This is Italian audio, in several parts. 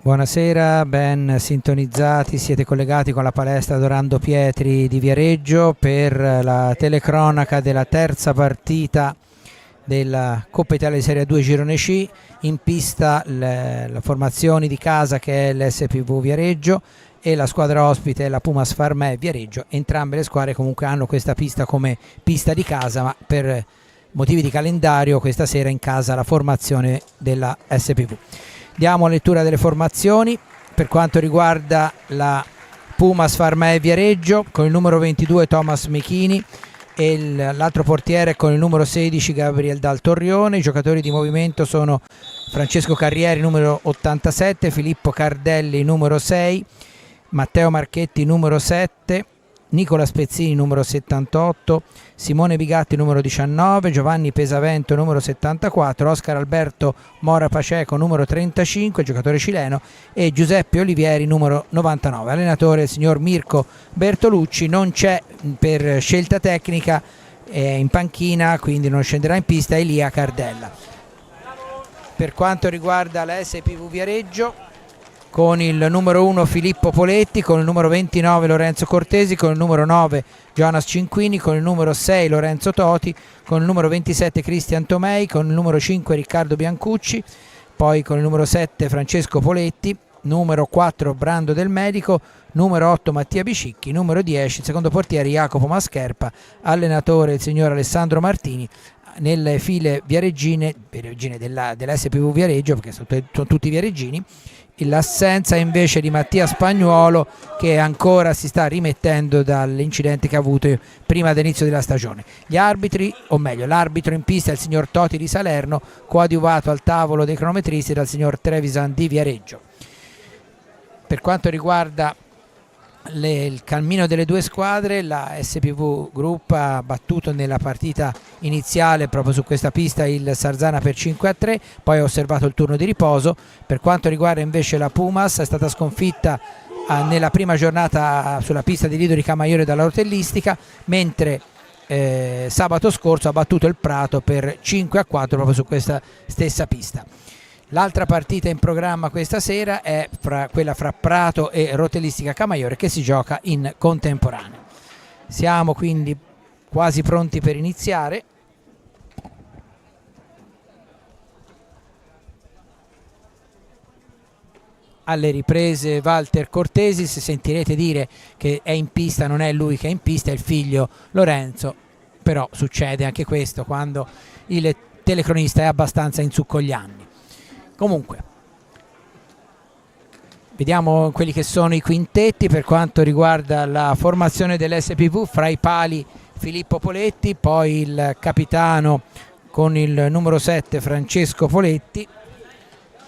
Buonasera, ben sintonizzati, siete collegati con la palestra Dorando Pietri di Viareggio per la telecronaca della terza partita della Coppa Italia di Serie 2 Girone C. In pista la formazione di casa, che è l'SPV Viareggio, e la squadra ospite è la Pumas Farmè Viareggio. Entrambe le squadre comunque hanno questa pista come pista di casa, ma per motivi di calendario questa sera in casa la formazione della SPV. Diamo lettura delle formazioni. Per quanto riguarda la Pumas Farmè Viareggio, con il numero 22 Thomas Mechini e l'altro portiere con il numero 16 Gabriel Dal Torrione. I giocatori di movimento sono Francesco Carrieri numero 87, Filippo Cardelli numero 6, Matteo Marchetti numero 7, Nicola Spezzini numero 78, Simone Bigatti numero 19, Giovanni Pesavento numero 74, Oscar Alberto Mora Paceco numero 35, giocatore cileno, e Giuseppe Olivieri numero 99. Allenatore il signor Mirko Bertolucci. Non c'è per scelta tecnica in panchina, quindi non scenderà in pista Elia Cardella. Per quanto riguarda la SPV Viareggio, con il numero 1 Filippo Poletti, con il numero 29 Lorenzo Cortesi, con il numero 9 Jonas Cinquini, con il numero 6 Lorenzo Toti, con il numero 27 Cristian Tomei, con il numero 5 Riccardo Biancucci, poi con il numero 7 Francesco Poletti, numero 4 Brando Del Medico, numero 8 Mattia Bicicchi, numero 10 il secondo portiere Jacopo Mascherpa, allenatore il signor Alessandro Martini. Nelle file viareggine della SPV Viareggio, perché sono tutti viareggini, l'assenza invece di Mattia Spagnuolo, che ancora si sta rimettendo dall'incidente che ha avuto prima dell'inizio della stagione. Gli arbitri, o meglio l'arbitro in pista è il signor Toti di Salerno, coadiuvato al tavolo dei cronometristi dal signor Trevisan di Viareggio. Per quanto riguarda il cammino delle due squadre, la SPV Group ha battuto nella partita iniziale proprio su questa pista il Sarzana per 5-3, poi ha osservato il turno di riposo. Per quanto riguarda invece la Pumas, è stata sconfitta nella prima giornata sulla pista di Lido di Camaiore dalla Rotellistica, mentre sabato scorso ha battuto il Prato per 5-4 proprio su questa stessa pista. L'altra partita in programma questa sera è quella fra Prato e Rotellistica Camaiore, che si gioca in contemporanea. Siamo quindi quasi pronti per iniziare. Alle riprese Walter Cortesi. Se sentirete dire che è in pista, non è lui che è in pista, è il figlio Lorenzo, però succede anche questo quando il telecronista è abbastanza in su con gli anni. Comunque, vediamo quelli che sono i quintetti. Per quanto riguarda la formazione dell'SPV, fra i pali Filippo Poletti, poi il capitano con il numero 7 Francesco Poletti,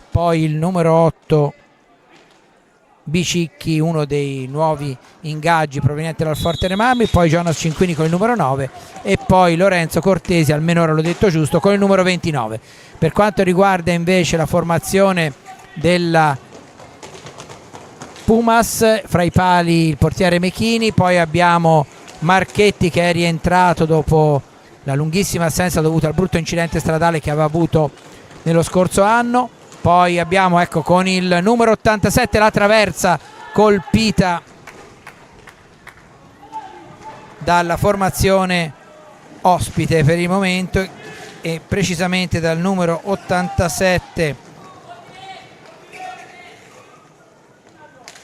poi il numero 8 Bicicchi, uno dei nuovi ingaggi proveniente dal Forte dei Marmi, poi Jonas Cinquini con il numero 9 e poi Lorenzo Cortesi, almeno ora l'ho detto giusto, con il numero 29. Per quanto riguarda invece la formazione della Pumas, fra i pali il portiere Mechini, poi abbiamo Marchetti che è rientrato dopo la lunghissima assenza dovuta al brutto incidente stradale che aveva avuto nello scorso anno. Poi abbiamo, ecco, con il numero 87 la traversa colpita dalla formazione ospite per il momento, e precisamente dal numero 87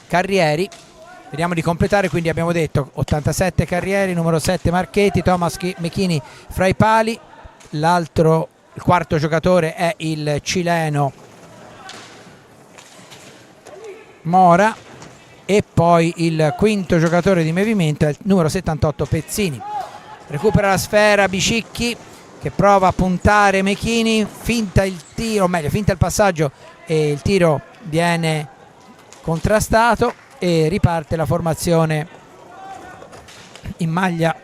Carrieri. Vediamo di completare, quindi abbiamo detto 87 Carrieri, numero 7 Marchetti, Thomas Mechini fra i pali, il quarto giocatore è il cileno Mora, e poi il quinto giocatore di movimento è il numero 78 Pezzini. Recupera la sfera Bicicchi, che prova a puntare Mechini, finta il tiro, o meglio finta il passaggio, e il tiro viene contrastato e riparte la formazione in maglia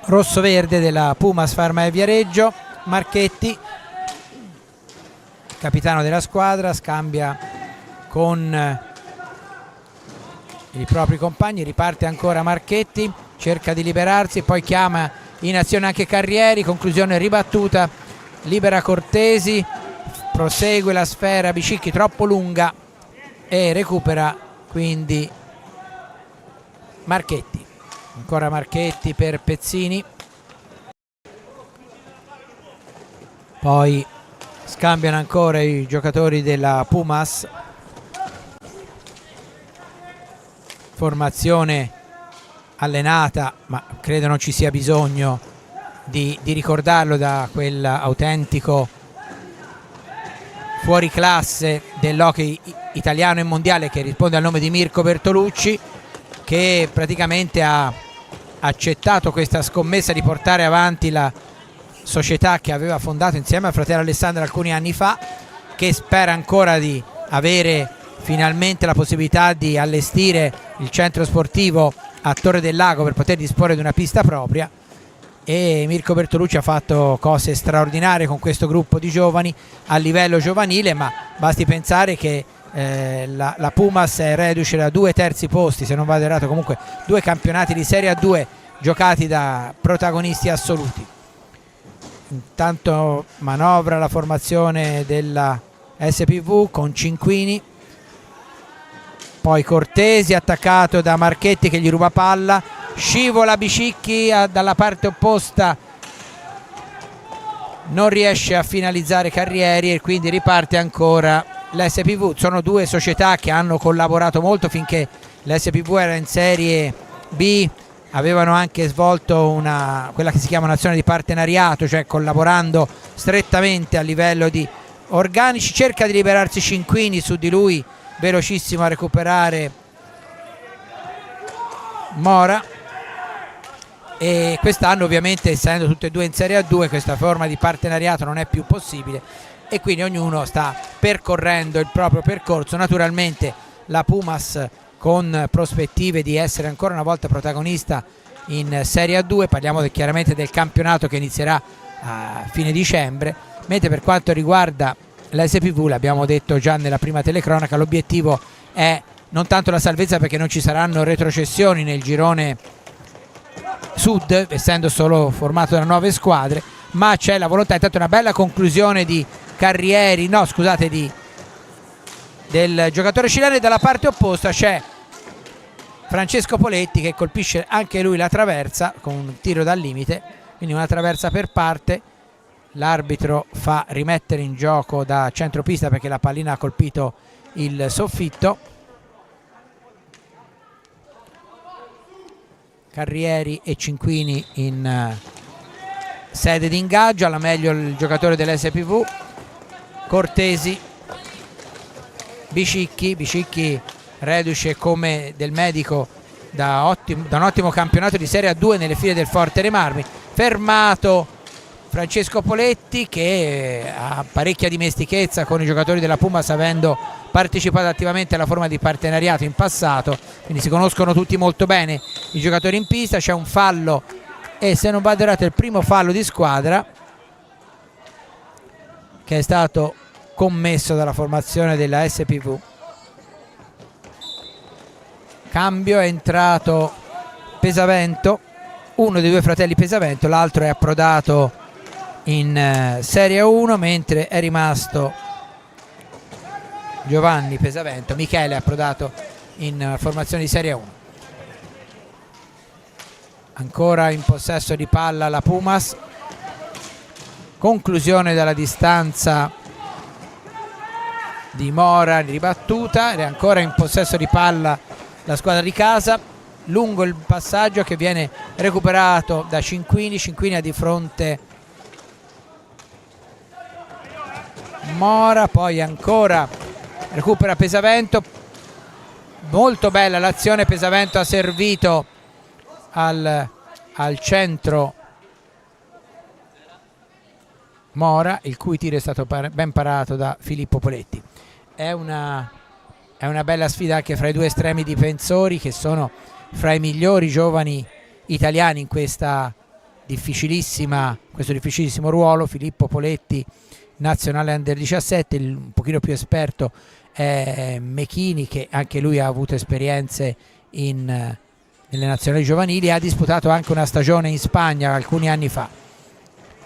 rosso-verde della Pumas Farmè Viareggio. Marchetti, capitano della squadra, scambia con i propri compagni, riparte ancora Marchetti, cerca di liberarsi, poi chiama in azione anche Carrieri, conclusione ribattuta, libera Cortesi, prosegue la sfera Bicicchi troppo lunga e recupera quindi Marchetti. Ancora Marchetti per Pezzini, poi scambiano ancora i giocatori della Pumas, formazione allenata, ma credo non ci sia bisogno di ricordarlo, da quell'autentico fuoriclasse dell'hockey italiano e mondiale che risponde al nome di Mirko Bertolucci, che praticamente ha accettato questa scommessa di portare avanti la società che aveva fondato insieme al fratello Alessandro alcuni anni fa, che spera ancora di avere finalmente la possibilità di allestire il centro sportivo a Torre del Lago per poter disporre di una pista propria. E Mirko Bertolucci ha fatto cose straordinarie con questo gruppo di giovani a livello giovanile, ma basti pensare che la Pumas è reduce da 2 terzi posti, se non vado errato, comunque 2 campionati di Serie A2 giocati da protagonisti assoluti. Intanto manovra la formazione della SPV con Cinquini, poi Cortesi attaccato da Marchetti che gli ruba palla, scivola Bicicchi dalla parte opposta, non riesce a finalizzare Carrieri e quindi riparte ancora l'SPV. Sono 2 società che hanno collaborato molto finché l'SPV era in Serie B, avevano anche svolto quella che si chiama un'azione di partenariato, cioè collaborando strettamente a livello di organici. Cerca di liberarsi Cinquini, su di lui velocissimo a recuperare Mora, e quest'anno ovviamente, essendo tutte e 2 in Serie A2, questa forma di partenariato non è più possibile e quindi ognuno sta percorrendo il proprio percorso. Naturalmente la Pumas con prospettive di essere ancora una volta protagonista in Serie A2, parliamo chiaramente del campionato che inizierà a fine dicembre, mentre per quanto riguarda la SPV, l'abbiamo detto già nella prima telecronaca, l'obiettivo è non tanto la salvezza, perché non ci saranno retrocessioni nel girone sud, essendo solo formato da 9 squadre, ma c'è la volontà, intanto una bella conclusione di Carrieri, no scusate, del giocatore cileno, e dalla parte opposta c'è Francesco Poletti che colpisce anche lui la traversa con un tiro dal limite, quindi una traversa per parte. L'arbitro fa rimettere in gioco da centropista perché la pallina ha colpito il soffitto. Carrieri e Cinquini in sede di ingaggio, alla meglio il giocatore dell'SPV, Cortesi, Bicicchi reduce come del Medico da un ottimo campionato di Serie A2 nelle file del Forte dei Marmi. Fermato Francesco Poletti, che ha parecchia dimestichezza con i giocatori della Pumas, avendo partecipato attivamente alla forma di partenariato in passato, quindi si conoscono tutti molto bene i giocatori in pista. C'è un fallo, e se non vado errato è il primo fallo di squadra che è stato commesso dalla formazione della SPV. Cambio, è entrato Pesavento, uno dei 2 fratelli Pesavento, l'altro è approdato in Serie 1, mentre è rimasto Giovanni Pesavento. Michele è approdato in formazione di Serie 1. Ancora in possesso di palla la Pumas, conclusione dalla distanza di Mora, ribattuta, ed è ancora in possesso di palla la squadra di casa. Lungo il passaggio che viene recuperato da Cinquini ha di fronte Mora, poi ancora recupera Pesavento. Molto bella l'azione, Pesavento ha servito al centro Mora, il cui tiro è stato ben parato da Filippo Poletti. È una bella sfida anche fra i 2 estremi difensori, che sono fra i migliori giovani italiani in questo difficilissimo ruolo. Filippo Poletti, nazionale under 17, un pochino più esperto è Mechini, che anche lui ha avuto esperienze nelle nazionali giovanili, ha disputato anche una stagione in Spagna alcuni anni fa.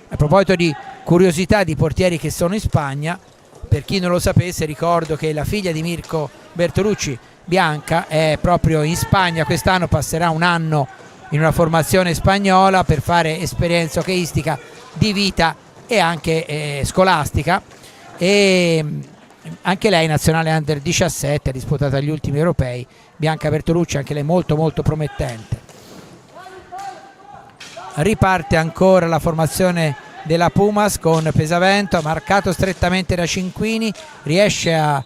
A proposito di curiosità di portieri che sono in Spagna, per chi non lo sapesse, ricordo che la figlia di Mirko Bertolucci bianca, è proprio in Spagna quest'anno, passerà un anno in una formazione spagnola per fare esperienza hockeyistica di vita e anche scolastica, e anche lei nazionale under 17, ha disputato agli ultimi europei. Bianca Bertolucci, anche lei molto molto promettente. Riparte ancora la formazione della Pumas con Pesavento, marcato strettamente da Cinquini, riesce a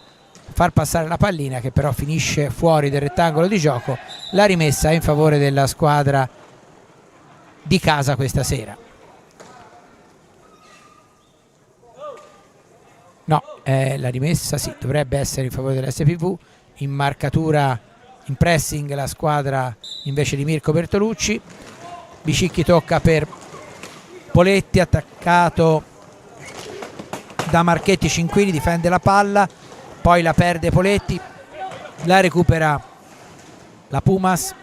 far passare la pallina che però finisce fuori del rettangolo di gioco. La rimessa in favore della squadra di casa questa sera. No, la rimessa sì, dovrebbe essere in favore dell'SPV. In marcatura, in pressing la squadra invece di Mirko Bertolucci. Bicicchi tocca per Poletti, attaccato da Marchetti. Cinquini difende la palla, poi la perde Poletti, la recupera la Pumas,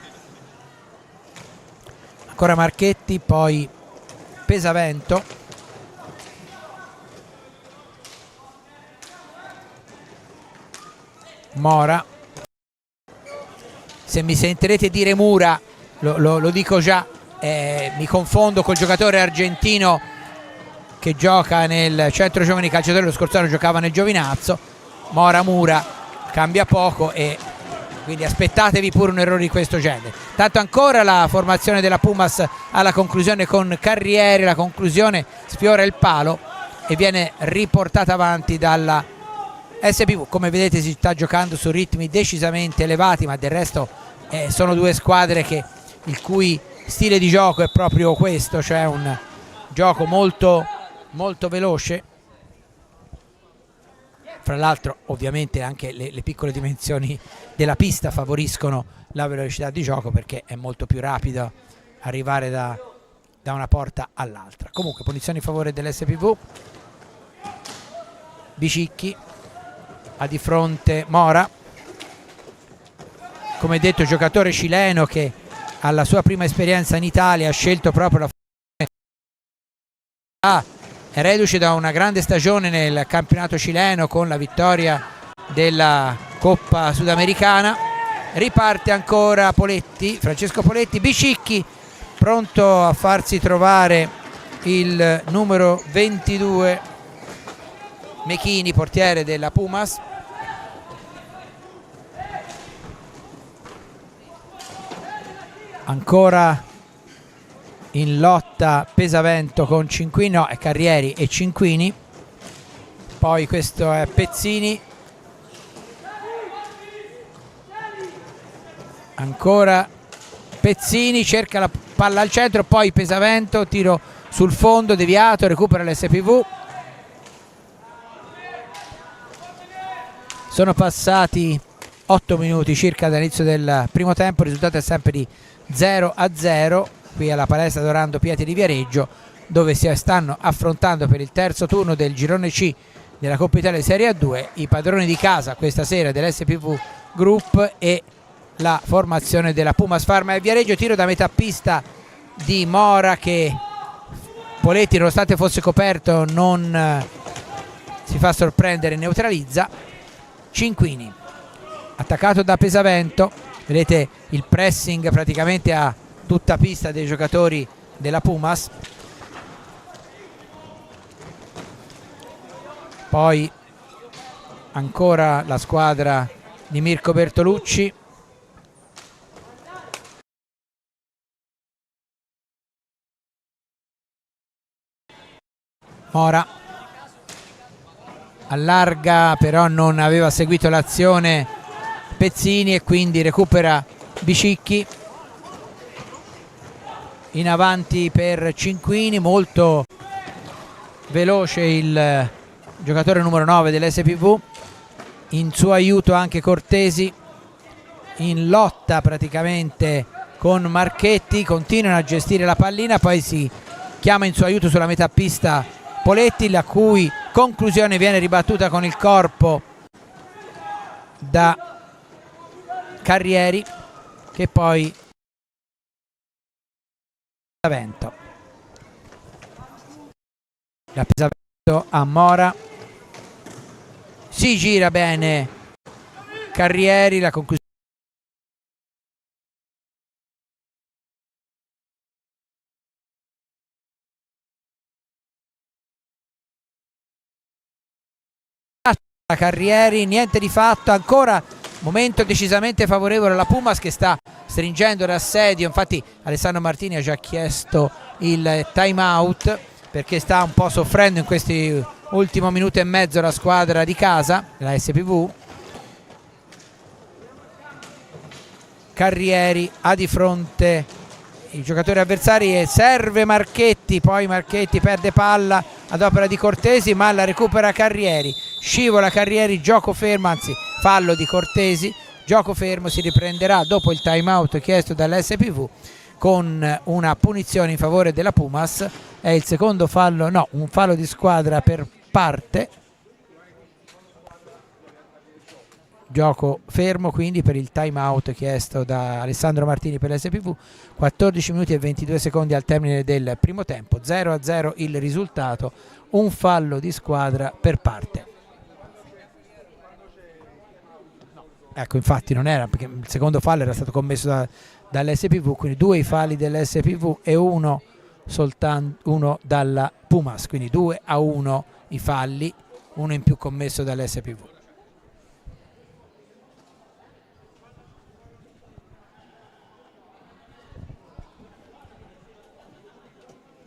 ancora Marchetti, poi Pesavento, Mora. Se mi sentirete dire Mura, lo dico già, mi confondo col giocatore argentino che gioca nel centro giovani calciatori, lo scorso anno giocava nel Giovinazzo. Mura cambia poco, e quindi aspettatevi pure un errore di questo genere. Tanto ancora la formazione della Pumas alla conclusione con Carrieri, la conclusione sfiora il palo e viene riportata avanti dalla SPV. Come vedete si sta giocando su ritmi decisamente elevati, ma del resto sono due squadre il cui stile di gioco è proprio questo, cioè un gioco molto molto veloce. Fra l'altro ovviamente anche le piccole dimensioni della pista favoriscono la velocità di gioco, perché è molto più rapido arrivare da una porta all'altra. Comunque punizione in favore dell'SPV. Bicicchi ha di fronte Mora, come detto giocatore cileno che alla sua prima esperienza in Italia ha scelto proprio la è reduce da una grande stagione nel campionato cileno con la vittoria della Coppa Sudamericana. Riparte ancora Poletti, Francesco Poletti. Bicicchi pronto a farsi trovare il numero 22 Mechini, portiere della Pumas. Ancora in lotta Pesavento con Cinquini, no, è Carrieri e Cinquini. Poi questo è Pezzini, ancora Pezzini, cerca la palla al centro, poi Pesavento, tiro sul fondo deviato, recupera l'SPV. Sono passati 8 minuti circa dall'inizio del primo tempo, il risultato è sempre di 0-0 qui alla palestra Dorando Pietri di Viareggio, dove si stanno affrontando per il terzo turno del girone C della Coppa Italia Serie A2 i padroni di casa questa sera dell'SPV Group e la formazione della Pumas Pharma e Viareggio. Tiro da metà pista di Mora che Poletti, nonostante fosse coperto, non si fa sorprendere e neutralizza. Cinquini attaccato da Pesavento, vedete il pressing praticamente a tutta pista dei giocatori della Pumas. Poi ancora la squadra di Mirko Bertolucci. Mora allarga, però non aveva seguito l'azione Pezzini e quindi recupera Bicicchi. In avanti per Cinquini, molto veloce il giocatore numero 9 dell'SPV, in suo aiuto anche Cortesi, in lotta praticamente con Marchetti, continuano a gestire la pallina, poi si chiama in suo aiuto sulla metà pista Poletti, la cui conclusione viene ribattuta con il corpo da Carrieri, che poi Pesavento. La Pesavento a Mora, si gira bene Carrieri, la conclusione Carrieri, niente di fatto, ancora momento decisamente favorevole alla Pumas che sta stringendo l'assedio. Infatti Alessandro Martini ha già chiesto il time out perché sta un po' soffrendo in questi ultimo minuto e mezzo la squadra di casa, la SPV. Carrieri ha di fronte i giocatori avversari e serve Marchetti, poi Marchetti perde palla ad opera di Cortesi ma la recupera Carrieri, scivola Carrieri, gioco fermo, anzi fallo di Cortesi, gioco fermo, si riprenderà dopo il time out chiesto dall'SPV con una punizione in favore della Pumas. È il secondo fallo, no, un fallo di squadra per parte, gioco fermo quindi per il time out chiesto da Alessandro Martini per l'SPV. 14 minuti e 22 secondi al termine del primo tempo, 0-0 il risultato, un fallo di squadra per parte. Ecco, infatti non era, perché il secondo fallo era stato commesso dall'SPV, quindi 2 i falli dell'SPV e uno dalla Pumas, quindi 2-1 i falli, uno in più commesso dall'SPV.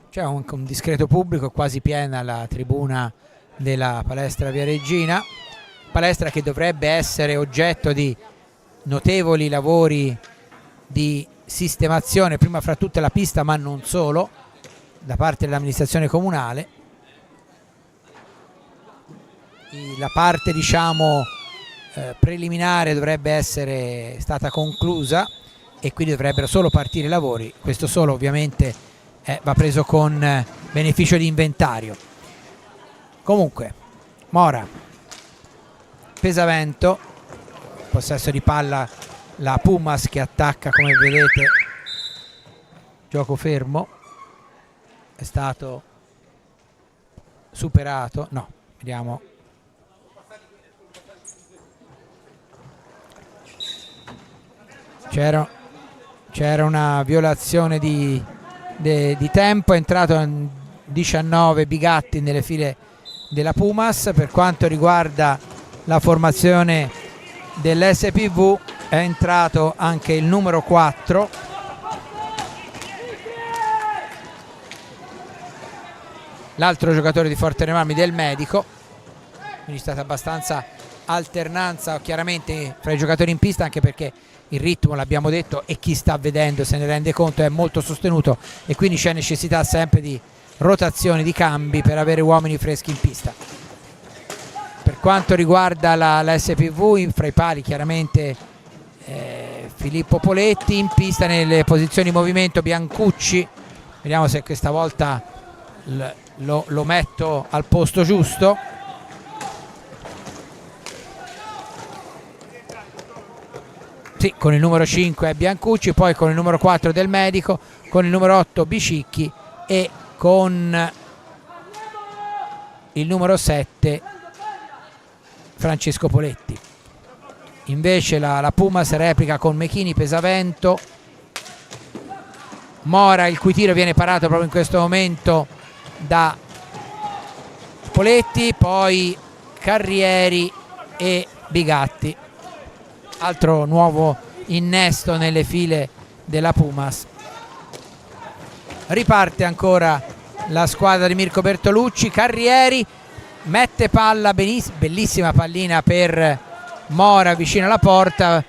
C'è un discreto pubblico, quasi piena la tribuna della palestra Via Regina, palestra che dovrebbe essere oggetto di notevoli lavori di sistemazione, prima fra tutte la pista ma non solo, da parte dell'amministrazione comunale. La parte diciamo preliminare dovrebbe essere stata conclusa e quindi dovrebbero solo partire i lavori, questo solo ovviamente va preso con beneficio di inventario. Comunque Mora, Pesavento, possesso di palla la Pumas che attacca, come vedete, gioco fermo, è stato superato, no, vediamo, c'era una violazione di tempo, è entrato in 19 Bigatti nelle file della Pumas. Per quanto riguarda la formazione dell'SPV è entrato anche il numero 4, l'altro giocatore di Forteremarmi del Medico, quindi c'è stata abbastanza alternanza chiaramente fra i giocatori in pista, anche perché il ritmo, l'abbiamo detto, e chi sta vedendo se ne rende conto, è molto sostenuto e quindi c'è necessità sempre di rotazioni, di cambi per avere uomini freschi in pista. Per quanto riguarda la SPV, fra i pali chiaramente Filippo Poletti, in pista nelle posizioni di movimento Biancucci, vediamo se questa volta lo metto al posto giusto. Sì, con il numero 5 è Biancucci, poi con il numero 4 del Medico, con il numero 8 Bicicchi e con il numero 7 Francesco Poletti. Invece la Pumas replica con Mechini, Pesavento, Mora, il cui tiro viene parato proprio in questo momento da Poletti, poi Carrieri e Bigatti. Altro nuovo innesto nelle file della Pumas. Riparte ancora la squadra di Mirko Bertolucci. Carrieri mette palla, bellissima pallina per Mora vicino alla porta.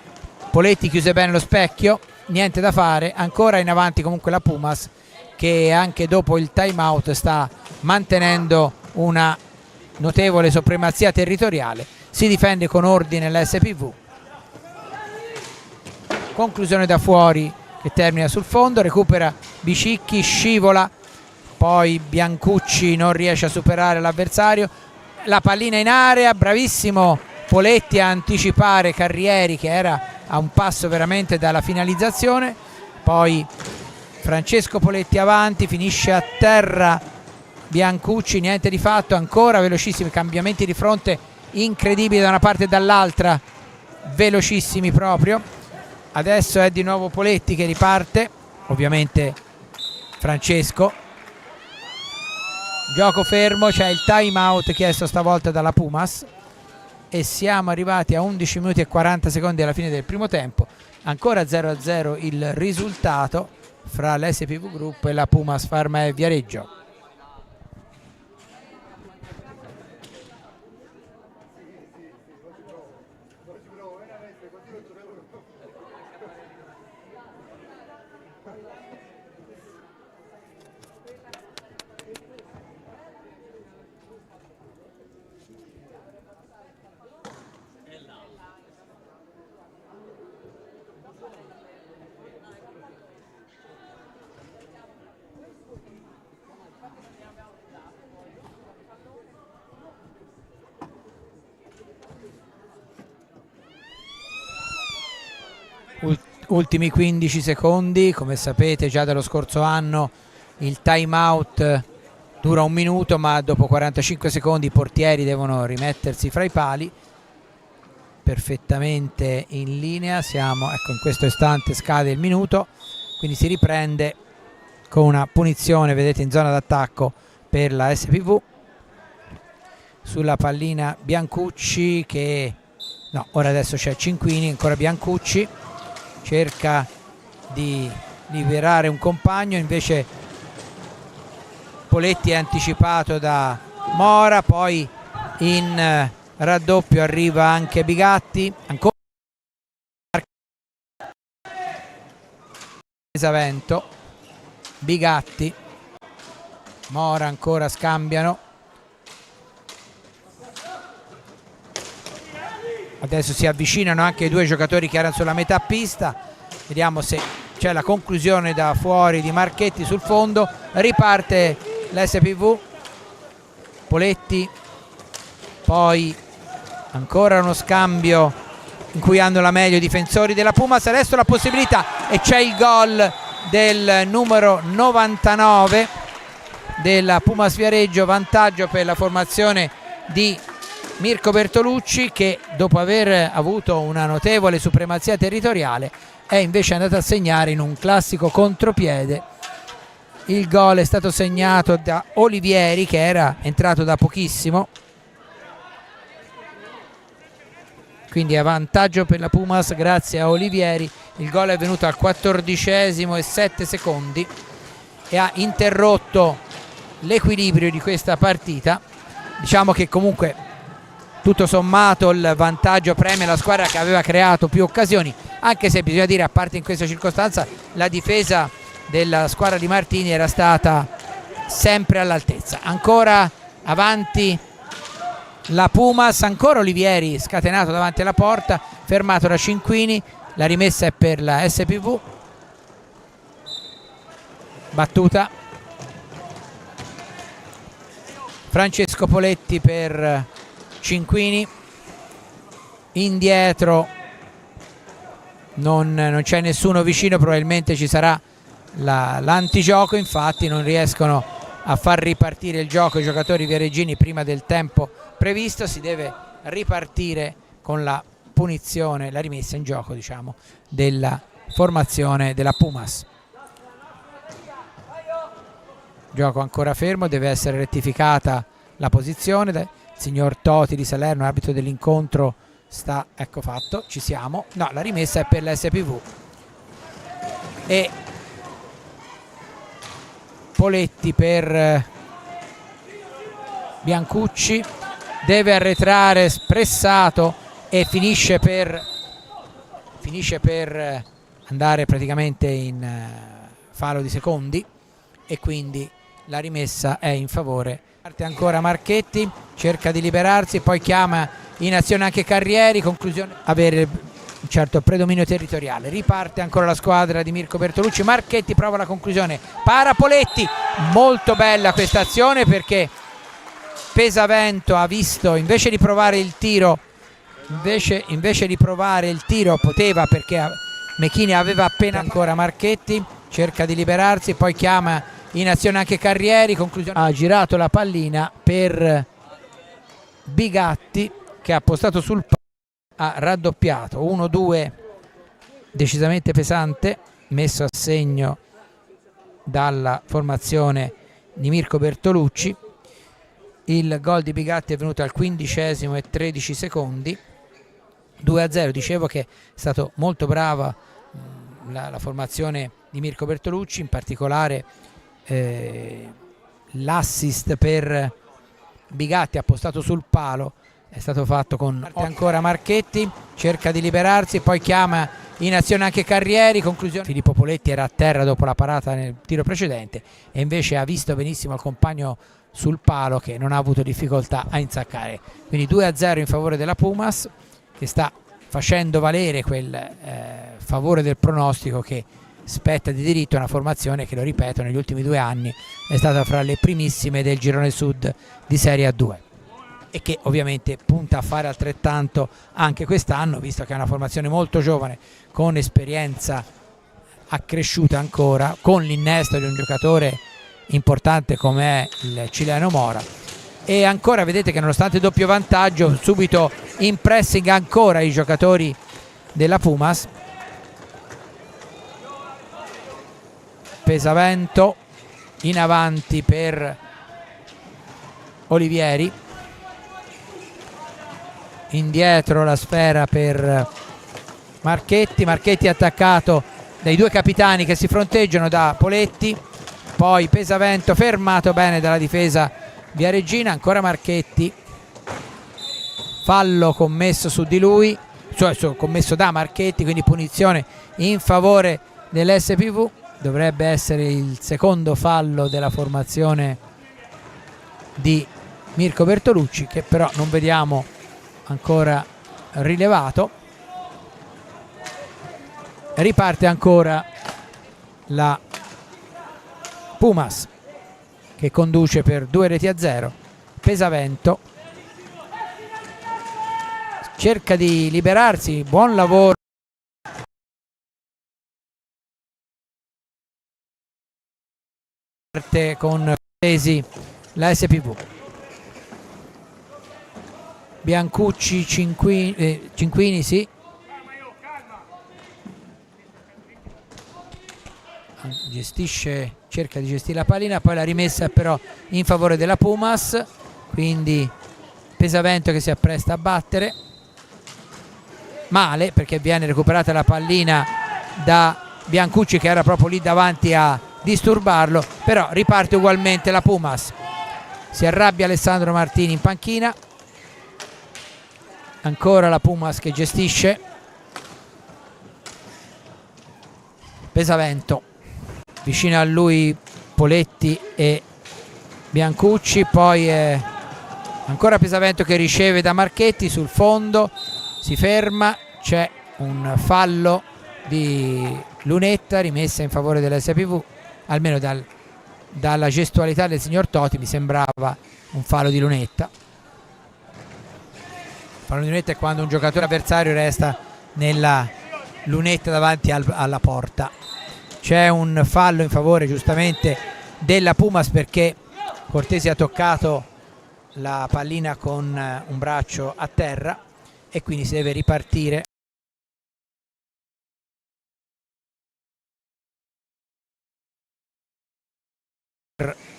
Poletti chiuse bene lo specchio, niente da fare, ancora in avanti comunque la Pumas, che anche dopo il time out sta mantenendo una notevole supremazia territoriale. Si difende con ordine l'SPV. Conclusione da fuori che termina sul fondo, recupera Bicicchi, scivola, poi Biancucci non riesce a superare l'avversario, la pallina in area, bravissimo Poletti a anticipare Carrieri che era a un passo veramente dalla finalizzazione, poi Francesco Poletti avanti, finisce a terra Biancucci, niente di fatto, ancora velocissimi cambiamenti di fronte incredibili da una parte e dall'altra velocissimi proprio. Adesso è di nuovo Poletti che riparte, ovviamente Francesco. Gioco fermo, c'è il time out chiesto stavolta dalla Pumas e siamo arrivati a 11 minuti e 40 secondi alla fine del primo tempo. Ancora 0-0 il risultato fra l'SPV Group e la Pumas Pharma e Viareggio. Ultimi 15 secondi, come sapete già dallo scorso anno il time out dura 1 minuto, ma dopo 45 secondi i portieri devono rimettersi fra i pali. Perfettamente in linea, siamo, ecco, in questo istante scade il minuto, quindi si riprende con una punizione, vedete, in zona d'attacco per la SPV. Sulla pallina Biancucci che, no, ora adesso c'è Cinquini, ancora Biancucci cerca di liberare un compagno, invece Poletti è anticipato da Mora, poi in raddoppio arriva anche Bigatti, ancora Pesavento, Bigatti, Mora, ancora scambiano. Adesso si avvicinano anche i due giocatori che erano sulla metà pista, vediamo se c'è la conclusione da fuori di Marchetti sul fondo. Riparte l'SPV, Poletti, poi ancora uno scambio in cui hanno la meglio i difensori della Pumas. Adesso la possibilità e c'è il gol del numero 99 della Pumas Viareggio, vantaggio per la formazione di Mirko Bertolucci, che dopo aver avuto una notevole supremazia territoriale è invece andato a segnare in un classico contropiede. Il gol è stato segnato da Olivieri, che era entrato da pochissimo, quindi è vantaggio per la Pumas grazie a Olivieri. Il gol è venuto al 14esimo e 7 secondi e ha interrotto l'equilibrio di questa partita. Diciamo che comunque tutto sommato il vantaggio premia la squadra che aveva creato più occasioni, anche se bisogna dire, a parte in questa circostanza, la difesa della squadra di Martini era stata sempre all'altezza. Ancora avanti la Pumas, ancora Olivieri scatenato davanti alla porta, fermato da Cinquini, la rimessa è per la SPV, battuta Francesco Poletti per Cinquini, indietro non c'è nessuno vicino, probabilmente ci sarà l'antigioco, infatti non riescono a far ripartire il gioco i giocatori viareggini prima del tempo previsto. Si deve ripartire con la punizione, la rimessa in gioco, diciamo, della formazione della Pumas. Gioco ancora fermo, deve essere rettificata la posizione. Il signor Toti di Salerno, arbitro dell'incontro, sta, ecco fatto, ci siamo. No, la rimessa è per l'SPV e Poletti per Biancucci, deve arretrare spressato e finisce per andare praticamente in fallo di secondi, e quindi la rimessa è in favore. Parte ancora Marchetti, cerca di liberarsi, poi chiama in azione anche Carrieri, conclusione avere un certo predominio territoriale. Riparte ancora la squadra di Mirko Bertolucci, Marchetti prova la conclusione, para Poletti, molto bella questa azione perché Pesavento ha visto, invece di provare il tiro, poteva, perché Mechini aveva appena. Ancora Marchetti cerca di liberarsi, poi chiama in azione anche Carrieri, conclusione, ha girato la pallina per Bigatti che ha postato sul ha raddoppiato, 1-2 decisamente pesante, messo a segno dalla formazione di Mirko Bertolucci. Il gol di Bigatti è venuto al 15° e 13 secondi, 2-0. Dicevo che è stato molto brava la formazione di Mirko Bertolucci, in particolare l'assist per Bigatti appostato sul palo è stato fatto con ancora Marchetti, cerca di liberarsi, poi chiama in azione anche Carrieri. Conclusione: Filippo Poletti era a terra dopo la parata nel tiro precedente e invece ha visto benissimo il compagno sul palo, che non ha avuto difficoltà a insaccare. Quindi 2-0 in favore della Pumas, che sta facendo valere quel favore del pronostico che spetta di diritto a una formazione che, lo ripeto, negli ultimi 2 anni è stata fra le primissime del girone sud di Serie A2 e che ovviamente punta a fare altrettanto anche quest'anno, visto che è una formazione molto giovane, con esperienza accresciuta ancora, con l'innesto di un giocatore importante come è il cileno Mora. E ancora vedete che nonostante il doppio vantaggio, subito in pressing ancora i giocatori della Pumas. Pesavento in avanti per Olivieri, indietro la sfera per Marchetti, Marchetti attaccato dai 2 capitani che si fronteggiano, da Poletti, poi Pesavento fermato bene dalla difesa viareggina, ancora Marchetti, fallo commesso su di lui, cioè commesso da Marchetti, quindi punizione in favore dell'SPV. Dovrebbe essere il secondo fallo della formazione di Mirko Bertolucci, che però non vediamo ancora rilevato. Riparte ancora la Pumas, che conduce per 2-0. Pesavento cerca di liberarsi, buon lavoro con Tesi, la SPV. Biancucci, Cinquini sì, cerca di gestire la pallina, poi la rimessa però in favore della Pumas, quindi Pesavento che si appresta a battere male, perché viene recuperata la pallina da Biancucci, che era proprio lì davanti a disturbarlo, però riparte ugualmente la Pumas. Si arrabbia Alessandro Martini in panchina, ancora la Pumas che gestisce. Pesavento, vicino a lui Poletti e Biancucci, poi ancora Pesavento che riceve da Marchetti sul fondo, si ferma, c'è un fallo di Lunetta, rimessa in favore dell'SPV, almeno dalla gestualità del signor Toti mi sembrava un fallo di Lunetta. Il fallo di Lunetta è quando un giocatore avversario resta nella lunetta davanti alla porta. C'è un fallo in favore giustamente della Pumas, perché Cortesi ha toccato la pallina con un braccio a terra e quindi si deve ripartire.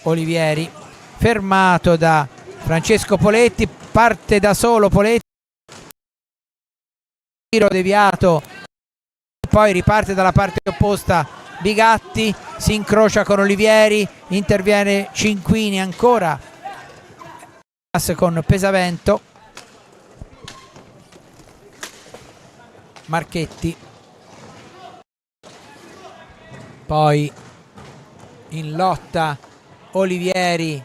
Olivieri, fermato da Francesco Poletti, parte da solo Poletti, tiro deviato, poi riparte dalla parte opposta Bigatti, si incrocia con Olivieri, interviene Cinquini ancora con Pesavento, Marchetti, poi in lotta Olivieri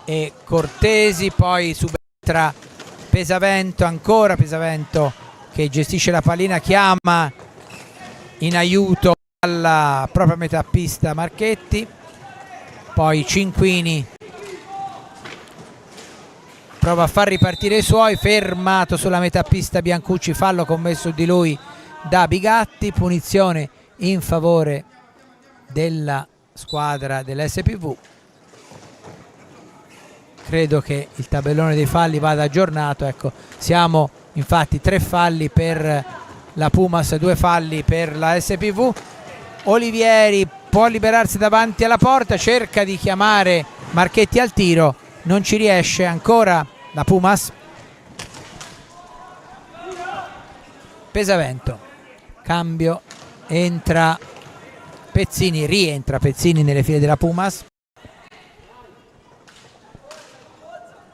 e Cortesi, poi subentra Pesavento, ancora Pesavento che gestisce la pallina, chiama in aiuto alla propria metà pista Marchetti, poi Cinquini prova a far ripartire i suoi, fermato sulla metà pista Biancucci, fallo commesso di lui da Bigatti, punizione in favore della squadra dell'SPV. credo che il tabellone dei falli vada aggiornato. Ecco, siamo infatti 3 falli per la Pumas, 2 falli per la SPV. Olivieri può liberarsi davanti alla porta, cerca di chiamare Marchetti al tiro, non ci riesce ancora la Pumas. Pesavento, cambio, entra Pezzini, rientra Pezzini nelle file della Pumas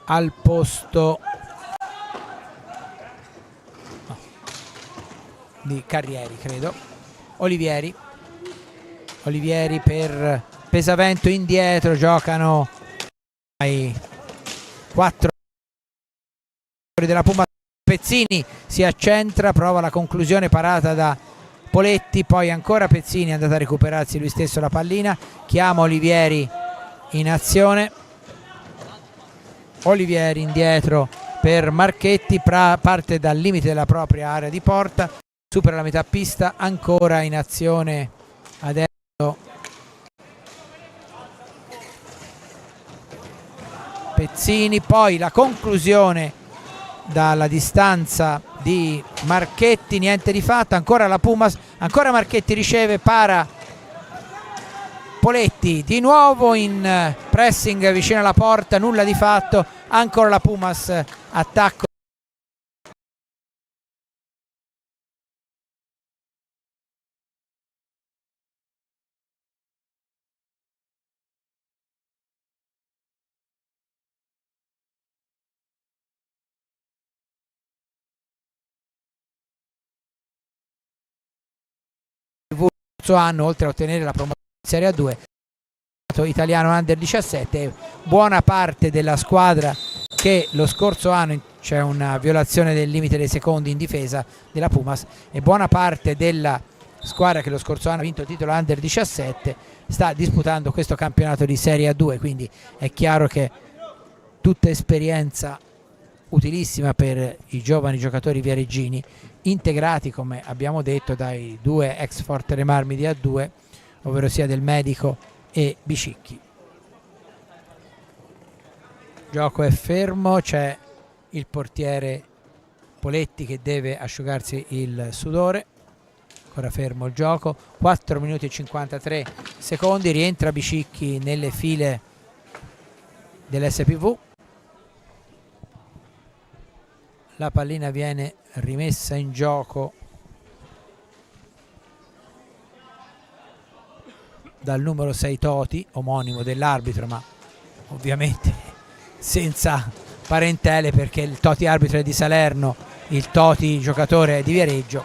al posto di Carrieri, credo. Olivieri per Pesavento, indietro, giocano ai 4 della Pumas. Pezzini si accentra, prova la conclusione parata da Poletti, poi ancora Pezzini è andato a recuperarsi lui stesso la pallina, chiama Olivieri in azione. Olivieri indietro per Marchetti, parte dal limite della propria area di porta, supera la metà pista, ancora in azione adesso Pezzini, poi la conclusione dalla distanza di Marchetti, niente di fatto, ancora la Pumas, ancora Marchetti riceve, para Poletti, di nuovo in pressing vicino alla porta, nulla di fatto, ancora la Pumas, attacco anno, oltre a ottenere la promozione in Serie A2 italiano Under 17, buona parte della squadra che lo scorso anno, c'è una violazione del limite dei secondi in difesa della Pumas, e buona parte della squadra che lo scorso anno ha vinto il titolo Under 17 sta disputando questo campionato di Serie A2, quindi è chiaro che tutta esperienza utilissima per i giovani giocatori viareggini, integrati come abbiamo detto dai 2 ex Fortere Marmi di A2, ovvero sia Del Medico e Bicicchi. Gioco è fermo, c'è il portiere Poletti che deve asciugarsi il sudore, ancora fermo il gioco, 4 minuti e 53 secondi, rientra Bicicchi nelle file dell'SPV. La pallina viene rimessa in gioco dal numero 6 Toti, omonimo dell'arbitro, ma ovviamente senza parentele perché il Toti arbitro è di Salerno, il Toti giocatore è di Viareggio.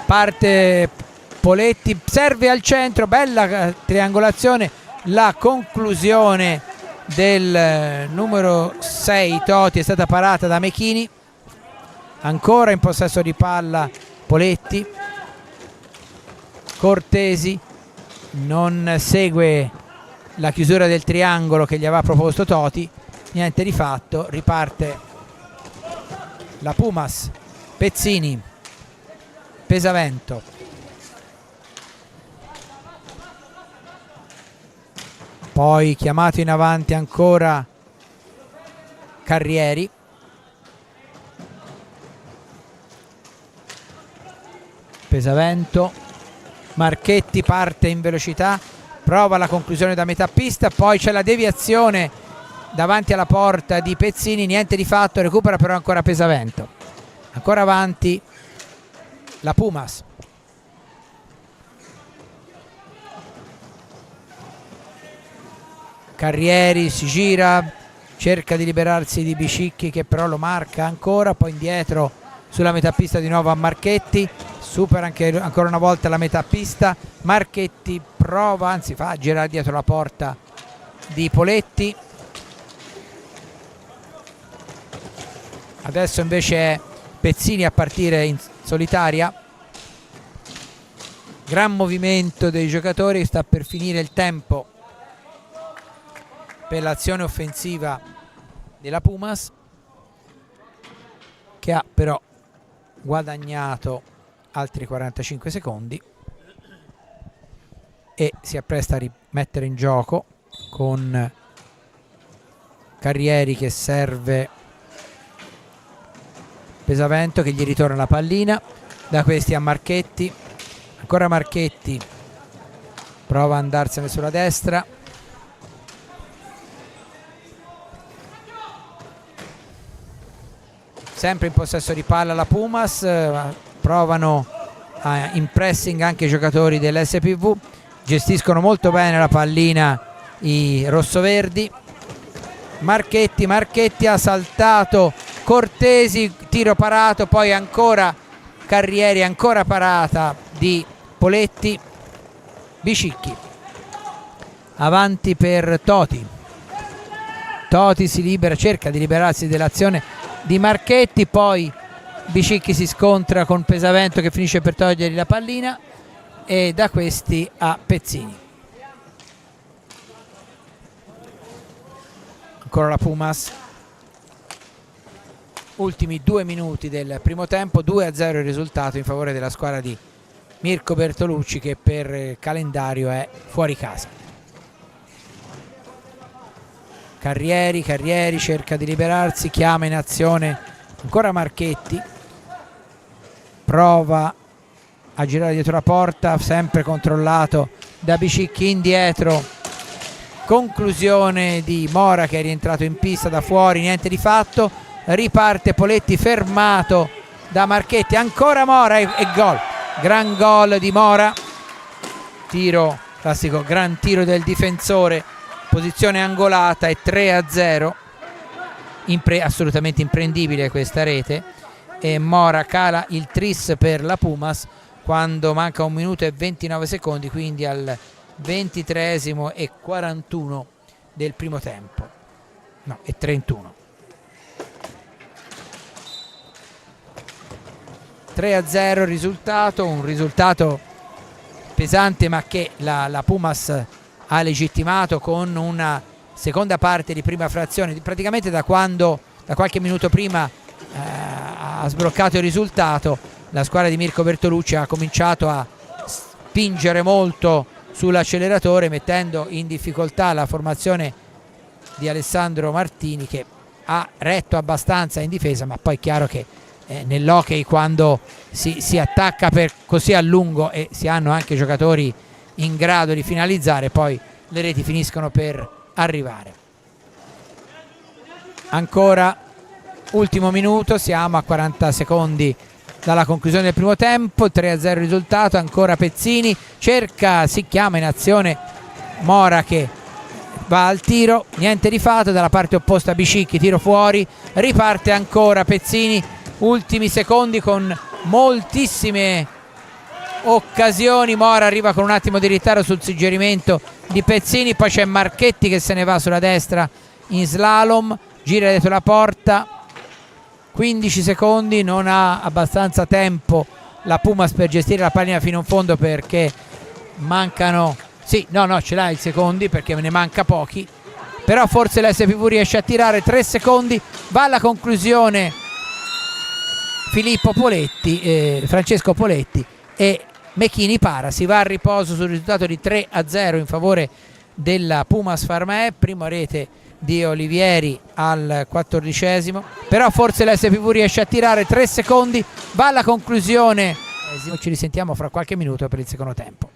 Parte Poletti, serve al centro, bella triangolazione, la conclusione del numero 6 Toti è stata parata da Mechini, ancora in possesso di palla Poletti. Cortesi non segue la chiusura del triangolo che gli aveva proposto Toti, niente di fatto, riparte la Pumas. Pezzini, Pesavento, poi chiamato in avanti ancora Carrieri, Pesavento, Marchetti parte in velocità, prova la conclusione da metà pista, poi c'è la deviazione davanti alla porta di Pezzini, niente di fatto, recupera però ancora Pesavento, ancora avanti la Pumas. Carrieri si gira, cerca di liberarsi di Bicicchi che però lo marca ancora, poi indietro sulla metà pista di nuovo a Marchetti, supera anche ancora una volta la metà pista, Marchetti prova, anzi fa girare dietro la porta di Poletti, adesso invece è Pezzini a partire in solitaria, gran movimento dei giocatori, sta per finire il tempo per l'azione offensiva della Pumas, che ha però guadagnato altri 45 secondi e si appresta a rimettere in gioco con Carrieri che serve Pesavento, che gli ritorna la pallina. Da questi a Marchetti, ancora Marchetti, prova ad andarsene sulla destra, sempre in possesso di palla la Pumas, provano in pressing anche i giocatori dell'SPV, gestiscono molto bene la pallina i rossoverdi. Marchetti ha saltato Cortesi, tiro parato, poi ancora Carrieri, ancora parata di Poletti. Bicicchi avanti per Toti si libera, cerca di liberarsi dell'azione di Marchetti, poi Bicicchi si scontra con Pesavento che finisce per togliergli la pallina, e da questi a Pezzini. Ancora la Pumas, ultimi 2 minuti del primo tempo, 2-0 il risultato in favore della squadra di Mirko Bertolucci, che per calendario è fuori casa. Carrieri cerca di liberarsi, chiama in azione ancora Marchetti, prova a girare dietro la porta, sempre controllato da Bicicchi, indietro, conclusione di Mora che è rientrato in pista da fuori, niente di fatto, riparte Poletti fermato da Marchetti, ancora Mora e gol, gran gol di Mora, tiro classico, gran tiro del difensore, posizione angolata, e 3-0, assolutamente imprendibile questa rete, e Mora cala il tris per la Pumas quando manca 1 minuto e 29 secondi, quindi al 23esimo e 41 del primo tempo, no, è 31. 3-0 il risultato, un risultato pesante, ma che la Pumas ha legittimato con una seconda parte di prima frazione, praticamente da quando, da qualche minuto prima ha sbloccato il risultato. La squadra di Mirko Bertolucci ha cominciato a spingere molto sull'acceleratore, mettendo in difficoltà la formazione di Alessandro Martini, che ha retto abbastanza in difesa, ma poi è chiaro che nell'hockey, quando si attacca per così a lungo e si hanno anche giocatori in grado di finalizzare, poi le reti finiscono per arrivare. Ancora ultimo minuto, siamo a 40 secondi dalla conclusione del primo tempo, 3-0 il risultato, ancora Pezzini cerca, si chiama in azione Mora che va al tiro, niente di fatto, dalla parte opposta Bicicchi, tiro fuori, riparte ancora Pezzini, ultimi secondi con moltissime occasioni, Mora arriva con un attimo di ritardo sul suggerimento di Pezzini, poi c'è Marchetti che se ne va sulla destra in slalom, gira dietro la porta, 15 secondi, non ha abbastanza tempo la Pumas per gestire la pallina fino in fondo, perché mancano, sì, no, ce l'ha i secondi perché ne manca pochi, però forse l'SPV riesce a tirare. 3 secondi, va alla conclusione Francesco Poletti, e Mechini para, si va a riposo sul risultato di 3-0 in favore della Pumas Pharma, prima rete di Olivieri al 14esimo, però forse l'SPV riesce a tirare. 3 secondi, va alla conclusione, ci risentiamo fra qualche minuto per il secondo tempo.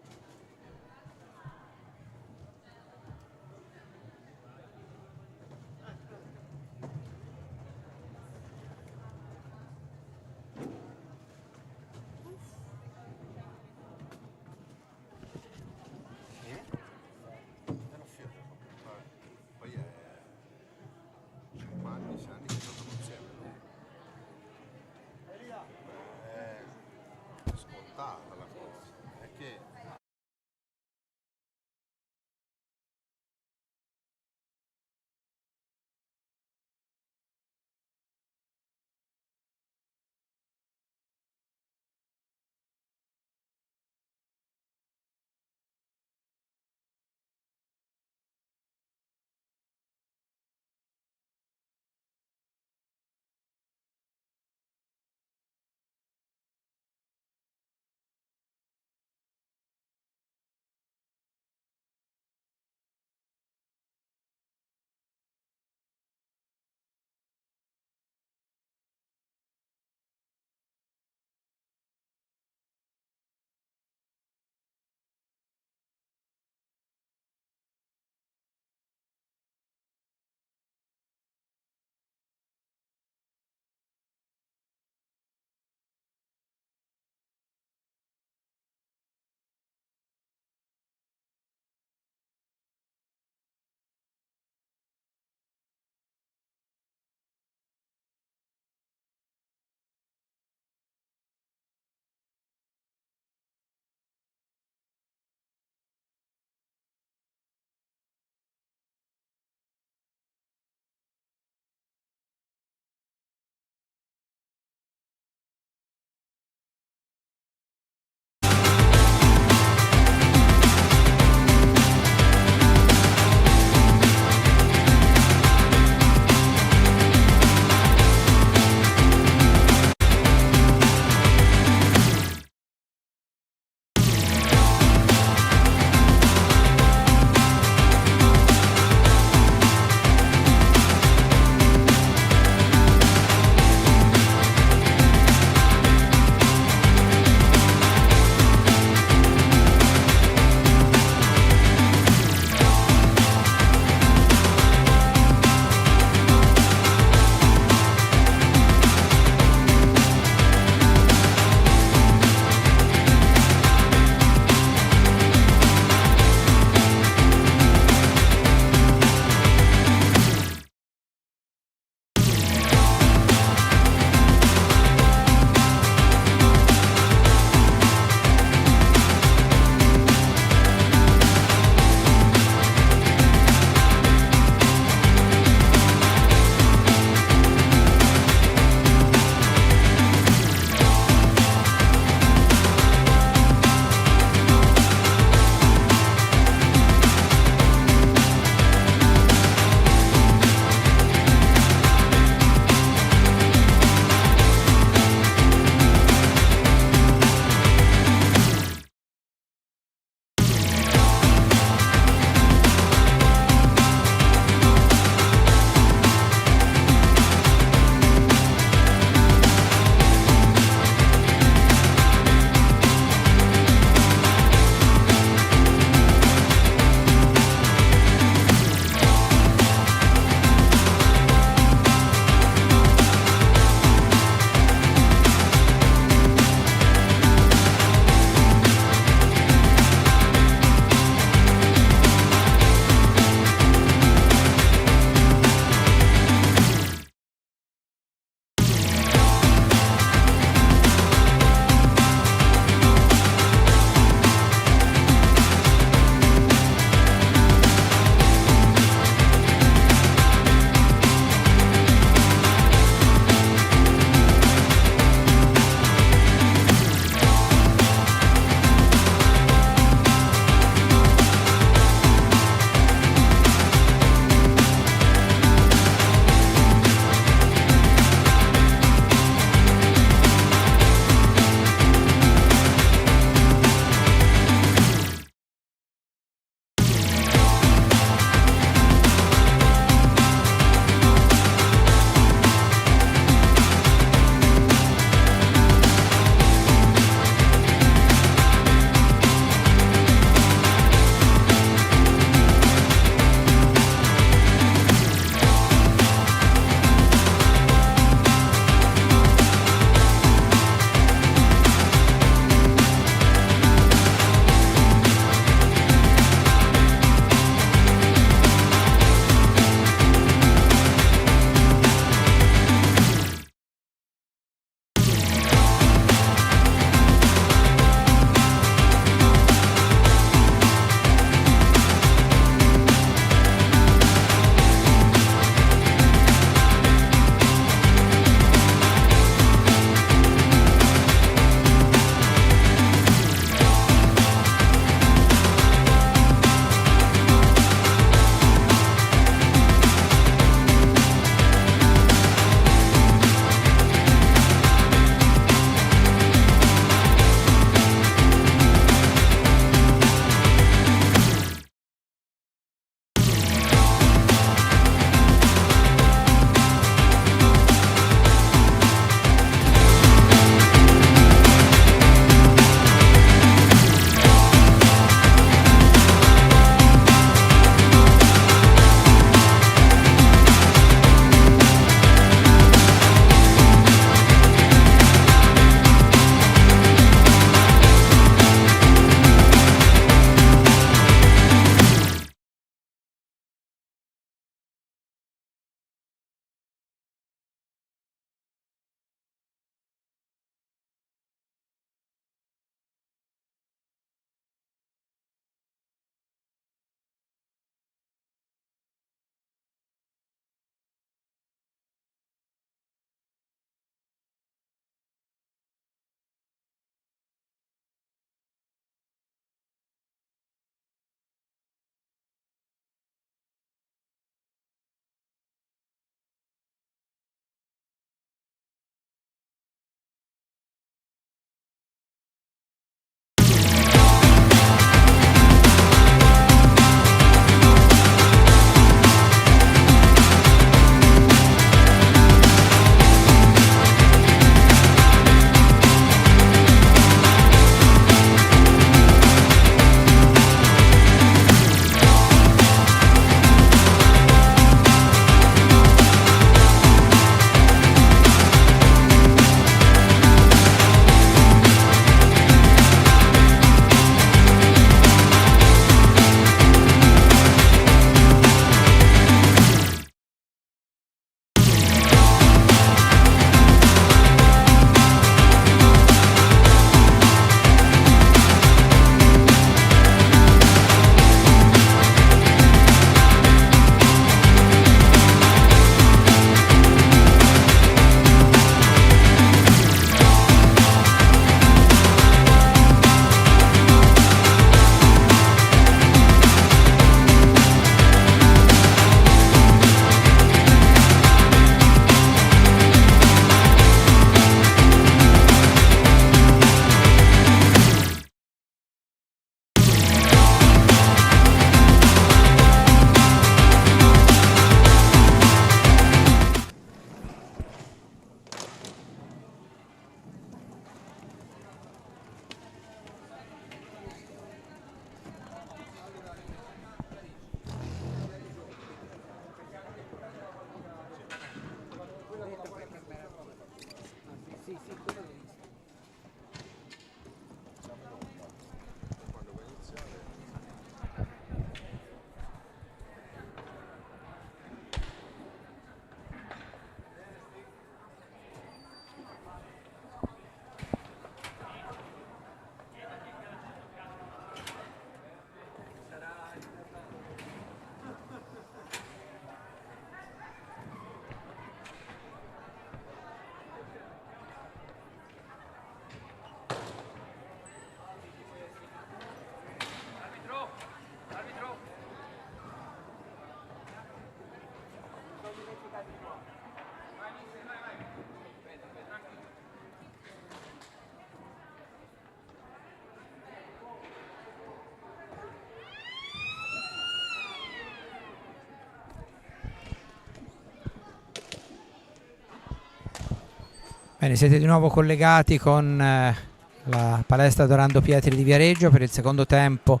Bene, siete di nuovo collegati con la palestra Dorando Pietri di Viareggio per il secondo tempo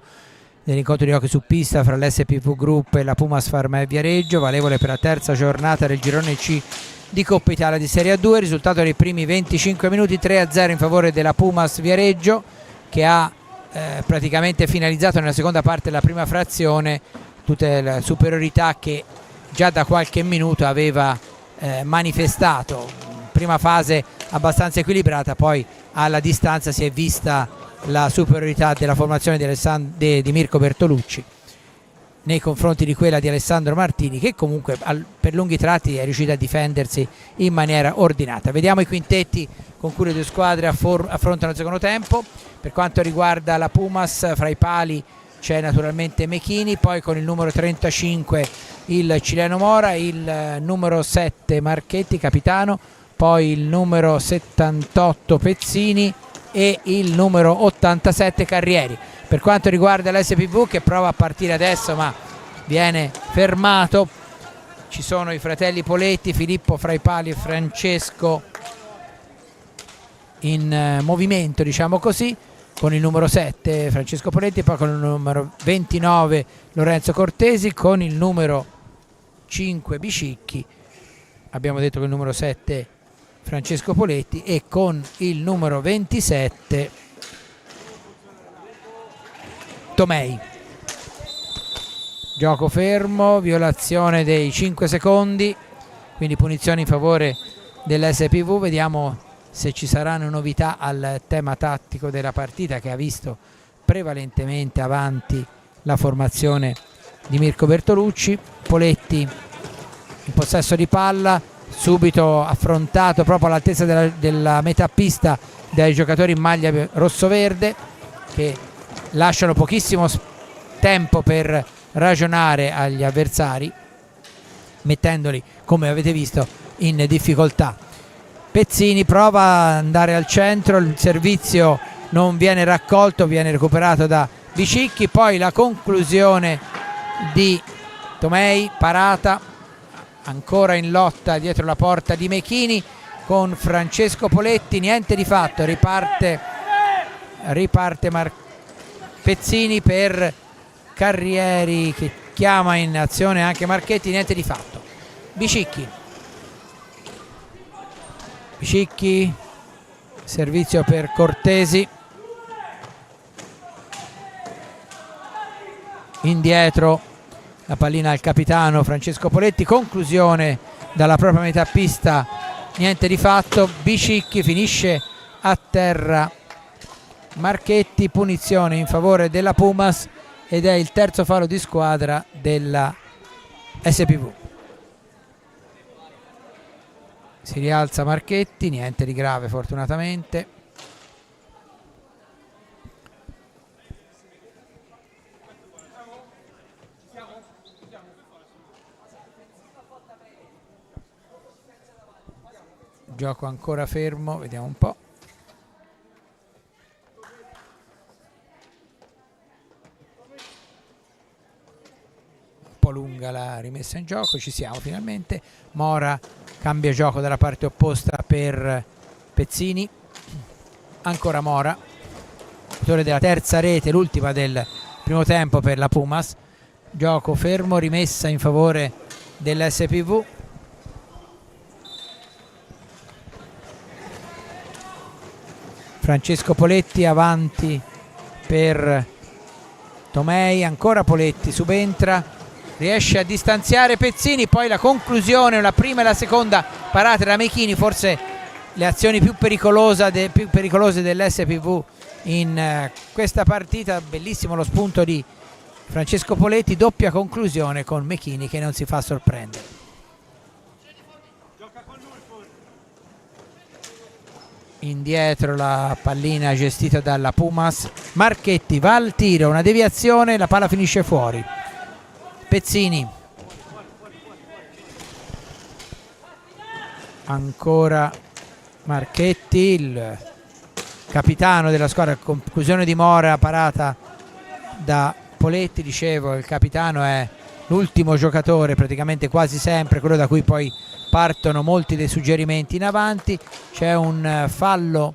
dell'incontro di hockey su pista fra l'SPV Group e la Pumas Pharma Viareggio, valevole per la terza giornata del girone C di Coppa Italia di Serie A2. Risultato dei primi 25 minuti: 3-0 in favore della Pumas Viareggio, che ha praticamente finalizzato nella seconda parte della prima frazione tutte le superiorità che già da qualche minuto aveva manifestato. Prima fase abbastanza equilibrata, poi alla distanza si è vista la superiorità della formazione di Mirko Bertolucci nei confronti di quella di Alessandro Martini, che comunque per lunghi tratti è riuscita a difendersi in maniera ordinata. Vediamo i quintetti con cui le due squadre affrontano il secondo tempo. Per quanto riguarda la Pumas, fra i pali c'è naturalmente Mechini, poi con il numero 35 il cileno Mora, il numero 7 Marchetti, capitano, poi il numero 78 Pezzini e il numero 87 Carrieri. Per quanto riguarda l'SPV, che prova a partire adesso ma viene fermato, ci sono i fratelli Poletti, Filippo fra i pali e Francesco in movimento, diciamo così, con il numero 7 Francesco Poletti, poi con il numero 29 Lorenzo Cortesi, con il numero 5 Bicicchi, abbiamo detto che il numero 7 Francesco Poletti, e con il numero 27 Tomei. Gioco fermo, violazione dei 5 secondi, quindi punizione in favore dell'SPV. Vediamo se ci saranno novità al tema tattico della partita, che ha visto prevalentemente avanti la formazione di Mirko Bertolucci. Poletti in possesso di palla, subito affrontato proprio all'altezza della metà pista dai giocatori in maglia rosso-verde, che lasciano pochissimo tempo per ragionare agli avversari, mettendoli, come avete visto, in difficoltà. Pezzini prova ad andare al centro, il servizio non viene raccolto, viene recuperato da Bicicchi, poi la conclusione di Tomei, parata ancora in lotta dietro la porta di Mechini con Francesco Poletti, niente di fatto, riparte Pezzini per Carrieri, che chiama in azione anche Marchetti, niente di fatto. Bicicchi, servizio per Cortesi, indietro la pallina al capitano Francesco Poletti, conclusione dalla propria metà pista, niente di fatto. Bicicchi, finisce a terra Marchetti, punizione in favore della Pumas ed è il terzo fallo di squadra della SPV. Si rialza Marchetti, niente di grave fortunatamente. Gioco ancora fermo, vediamo un po'. Un po' lunga la rimessa in gioco, ci siamo finalmente. Mora cambia gioco dalla parte opposta per Pezzini, ancora Mora, autore della terza rete, l'ultima del primo tempo per la Pumas. Gioco fermo, rimessa in favore dell'SPV. Francesco Poletti avanti per Tomei, ancora Poletti, subentra, riesce a distanziare Pezzini, poi la conclusione, la prima e la seconda parate da Mechini, forse le azioni più pericolose dell'SPV in questa partita. Bellissimo lo spunto di Francesco Poletti, doppia conclusione con Mechini che non si fa sorprendere. Indietro la pallina gestita dalla Pumas, Marchetti va al tiro, una deviazione, la palla finisce fuori. Pezzini ancora Marchetti, il capitano della squadra. Conclusione di Mora, parata da Poletti. Dicevo, il capitano è l'ultimo giocatore praticamente quasi sempre, quello da cui poi partono molti dei suggerimenti in avanti. C'è un fallo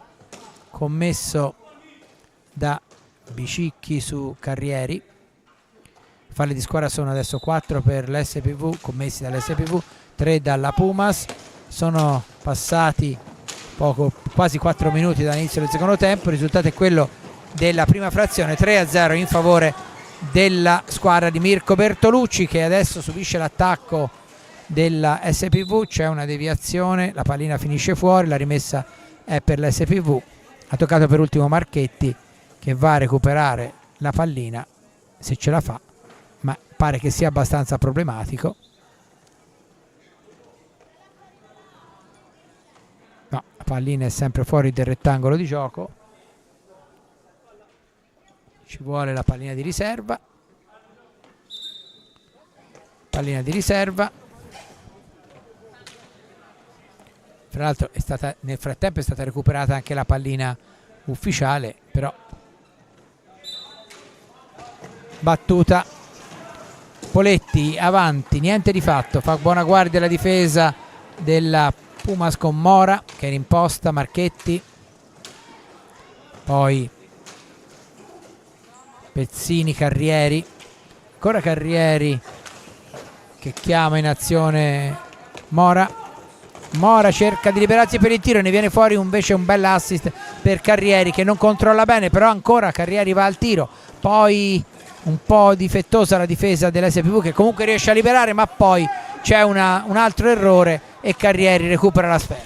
commesso da Bicicchi su Carrieri. Falli di squadra sono adesso 4 per l'SPV, commessi dall'SPV, 3 dalla Pumas. Sono passati quasi 4 minuti dall'inizio del secondo tempo. Il risultato è quello della prima frazione, 3-0 in favore della squadra di Mirko Bertolucci, che adesso subisce l'attacco della SPV. C'è una deviazione, la pallina finisce fuori, la rimessa è per l'SPV. Ha toccato per ultimo Marchetti, che va a recuperare la pallina se ce la fa, ma pare che sia abbastanza problematico. No, la pallina è sempre fuori del rettangolo di gioco. Ci vuole la pallina di riserva. Pallina di riserva. Tra l'altro nel frattempo è stata recuperata anche la pallina ufficiale, però battuta. Poletti avanti, niente di fatto, fa buona guardia la difesa della Pumas con Mora che è in imposta. Marchetti, poi Pezzini, Carrieri, ancora Carrieri che chiama in azione Mora. Mora cerca di liberarsi per il tiro, ne viene fuori invece un bel assist per Carrieri che non controlla bene, però ancora Carrieri va al tiro. Poi un po' difettosa la difesa dell'SPV che comunque riesce a liberare, ma poi c'è un altro errore e Carrieri recupera la sfera.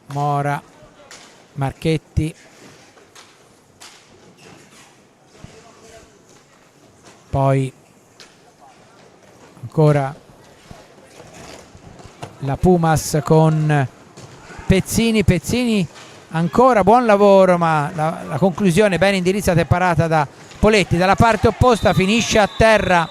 Mora, Marchetti, poi ancora la Pumas con Pezzini, ancora buon lavoro, ma la conclusione ben indirizzata e parata da Poletti. Dalla parte opposta finisce a terra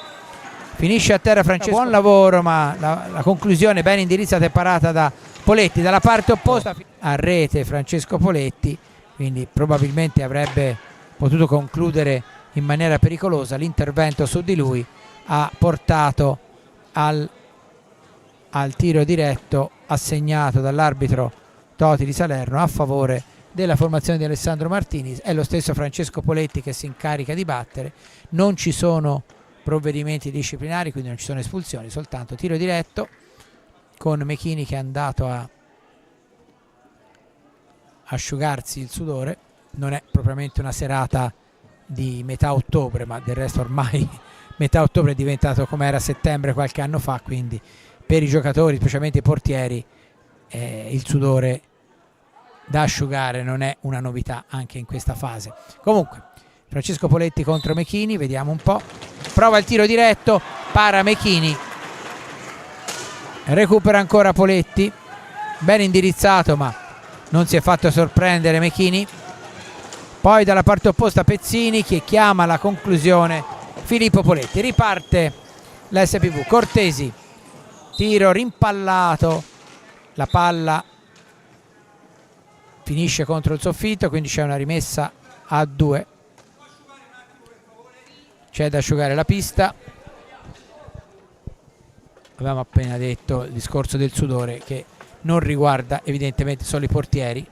Francesco. Buon lavoro, ma la conclusione ben indirizzata e parata da Poletti. Dalla parte opposta a rete Francesco Poletti, quindi probabilmente avrebbe potuto concludere in maniera pericolosa. L'intervento su di lui ha portato al tiro diretto assegnato dall'arbitro Toti di Salerno a favore della formazione di Alessandro Martini. È lo stesso Francesco Poletti che si incarica di battere. Non ci sono provvedimenti disciplinari, quindi non ci sono espulsioni, soltanto tiro diretto con Mechini che è andato a asciugarsi il sudore. Non è propriamente una serata di metà ottobre, ma del resto ormai metà ottobre è diventato come era settembre qualche anno fa, quindi per i giocatori, specialmente i portieri, il sudore da asciugare non è una novità anche in questa fase. Comunque Francesco Poletti contro Mechini, vediamo un po', prova il tiro diretto, para Mechini, recupera ancora Poletti, ben indirizzato ma non si è fatto sorprendere Mechini. Poi dalla parte opposta Pezzini che chiama la conclusione Filippo Poletti. Riparte l'SPV, Cortesi, tiro rimpallato, la palla finisce contro il soffitto, quindi c'è una rimessa a 2. C'è da asciugare la pista. Avevamo appena detto il discorso del sudore che non riguarda evidentemente solo i portieri.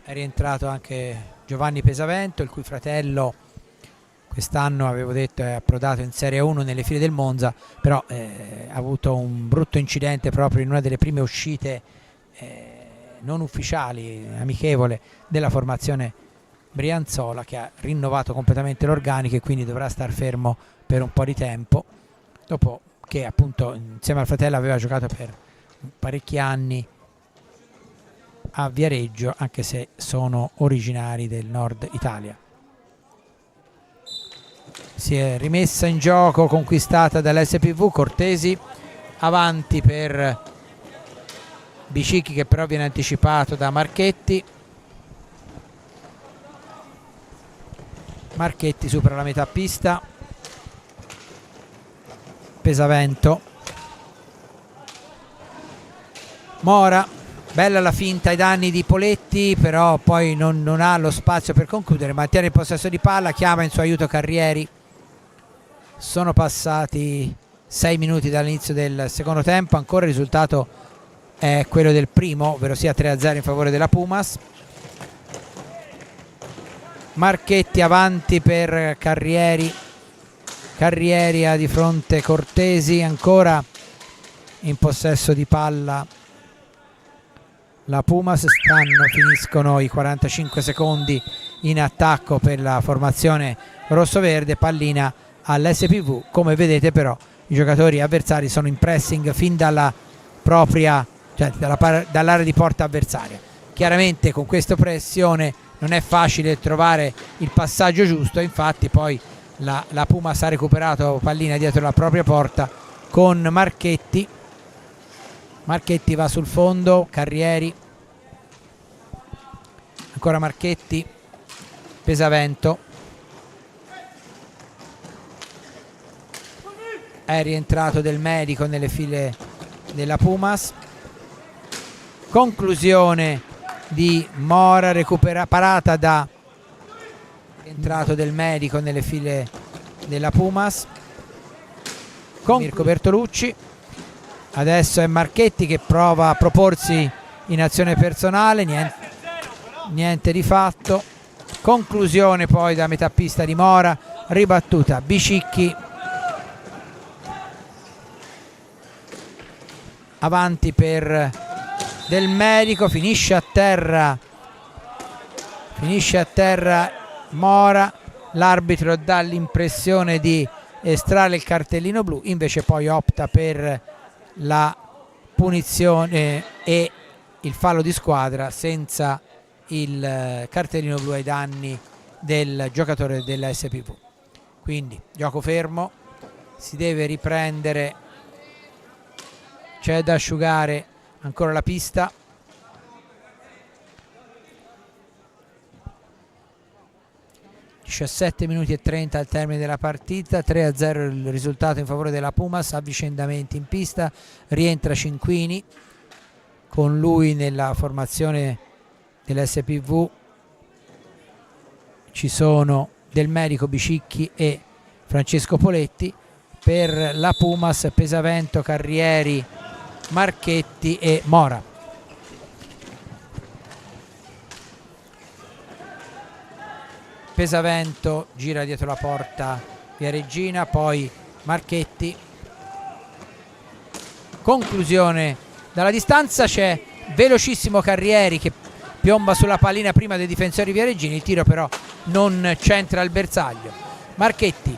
È rientrato anche Giovanni Pesavento, il cui fratello quest'anno, avevo detto, è approdato in Serie 1 nelle file del Monza, però ha avuto un brutto incidente proprio in una delle prime uscite non ufficiali, amichevole, della formazione brianzola, che ha rinnovato completamente l'organico e quindi dovrà star fermo per un po' di tempo, dopo che appunto insieme al fratello aveva giocato per parecchi anni a Viareggio, anche se sono originari del nord Italia. Si è rimessa in gioco, conquistata dall'SPV. Cortesi avanti per Bicicchi che però viene anticipato da Marchetti. Marchetti supera la metà pista. Pesavento. Mora, bella la finta ai danni di Poletti, però poi non ha lo spazio per concludere, mantiene il possesso di palla, chiama in suo aiuto Carrieri. Sono passati 6 minuti dall'inizio del secondo tempo, ancora il risultato è quello del primo, ovvero sia 3-0 in favore della Pumas. Marchetti avanti per Carrieri. Carrieri ha di fronte Cortesi, ancora in possesso di palla la Pumas. Finiscono i 45 secondi in attacco per la formazione rossoverde, pallina all'SPV. Come vedete però i giocatori avversari sono in pressing fin dalla propria, cioè dall'area di porta avversaria. Chiaramente con questa pressione non è facile trovare il passaggio giusto, infatti poi la Pumas ha recuperato pallina dietro la propria porta con Marchetti. Marchetti va sul fondo, Carrieri, ancora Marchetti, Pesavento, è rientrato Del Medico nelle file della Pumas. Conclusione di Mora, parata da entrato Del Medico nelle file della Pumas con Mirko Bertolucci. Adesso è Marchetti che prova a proporsi in azione personale, niente di fatto. Conclusione poi da metà pista di Mora, ribattuta Bicicchi, avanti per Del Medico, finisce a terra Mora. L'arbitro dà l'impressione di estrarre il cartellino blu, invece poi opta per la punizione e il fallo di squadra senza il cartellino blu ai danni del giocatore della SPV. Quindi gioco fermo, si deve riprendere, c'è da asciugare ancora la pista. (17 minuti e 30 al termine della partita), 3-0 il risultato in favore della Pumas. Avvicendamenti in pista, rientra Cinquini, con lui nella formazione dell'SPV ci sono Del Medico, Bicicchi e Francesco Poletti. Per la Pumas Pesavento, Carrieri, Marchetti e Mora. Pesavento gira dietro la porta via Regina, poi Marchetti, conclusione dalla distanza, c'è velocissimo Carrieri che piomba sulla pallina prima dei difensori via Regina, il tiro però non centra il bersaglio. Marchetti,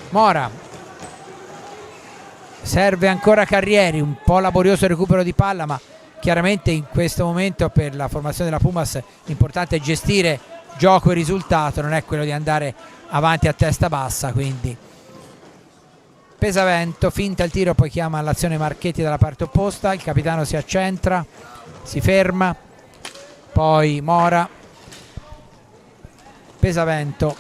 Mora, serve ancora Carrieri, un po' laborioso il recupero di palla, ma chiaramente in questo momento per la formazione della Pumas l'importante è gestire gioco e risultato, non è quello di andare avanti a testa bassa. Quindi Pesavento finta il tiro, poi chiama all'azione Marchetti dalla parte opposta, il capitano si accentra, si ferma, poi Mora, Pesavento,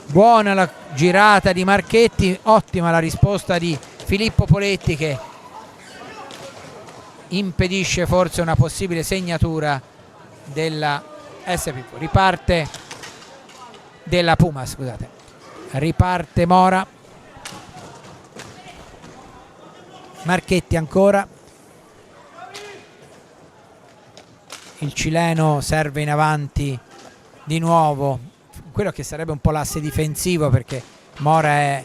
buona la girata di Marchetti, ottima la risposta di Filippo Poletti che impedisce forse una possibile segnatura della SPV. Riparte della Puma, scusate, riparte Mora, Marchetti ancora, il cileno serve in avanti di nuovo, quello che sarebbe un po' l'asse difensivo, perché Mora è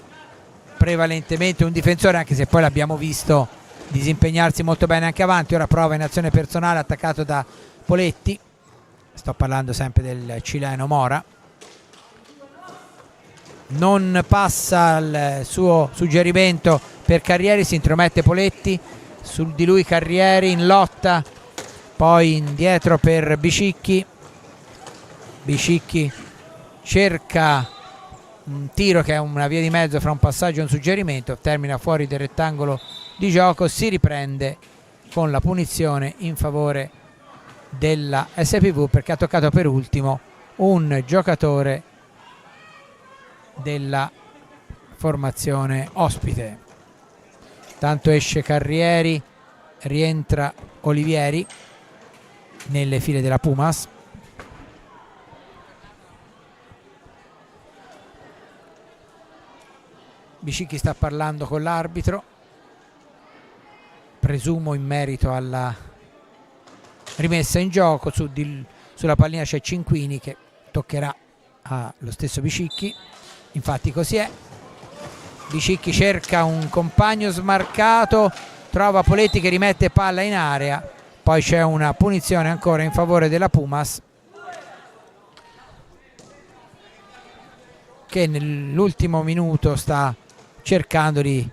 prevalentemente un difensore, anche se poi l'abbiamo visto disimpegnarsi molto bene anche avanti. Ora prova in azione personale, attaccato da Poletti, sto parlando sempre del cileno Mora, non passa il suo suggerimento per Carrieri, si intromette Poletti, su di lui Carrieri in lotta, poi indietro per Bicicchi, Bicicchi cerca un tiro che è una via di mezzo fra un passaggio e un suggerimento, termina fuori del rettangolo di gioco, si riprende con la punizione in favore della SPV perché ha toccato per ultimo un giocatore della formazione ospite. Tanto esce Carrieri, rientra Olivieri nelle file della Pumas. Bicicchi sta parlando con l'arbitro, presumo in merito alla rimessa in gioco. Sulla pallina c'è Cinquini che toccherà allo stesso Bicicchi, infatti così è. Bicicchi cerca un compagno smarcato, trova Poletti che rimette palla in area, poi c'è una punizione ancora in favore della Pumas che nell'ultimo minuto sta cercando di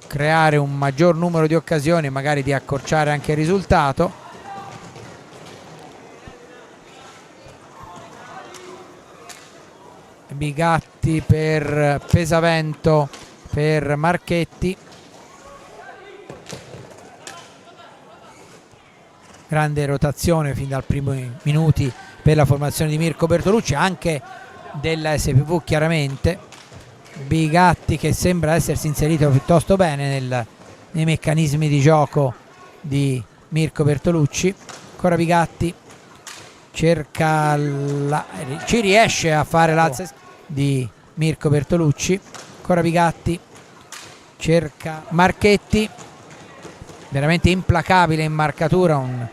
creare un maggior numero di occasioni e magari di accorciare anche il risultato. Bigatti per Pesavento, per Marchetti. Grande rotazione fin dal primo minuti per la formazione di Mirko Bertolucci, anche della SPV chiaramente. Bigatti che sembra essersi inserito piuttosto bene nei meccanismi di gioco di Mirko Bertolucci. Ancora Bigatti cerca ci riesce a fare l'alza di Mirko Bertolucci. Ancora Bigatti cerca Marchetti, veramente implacabile in marcatura,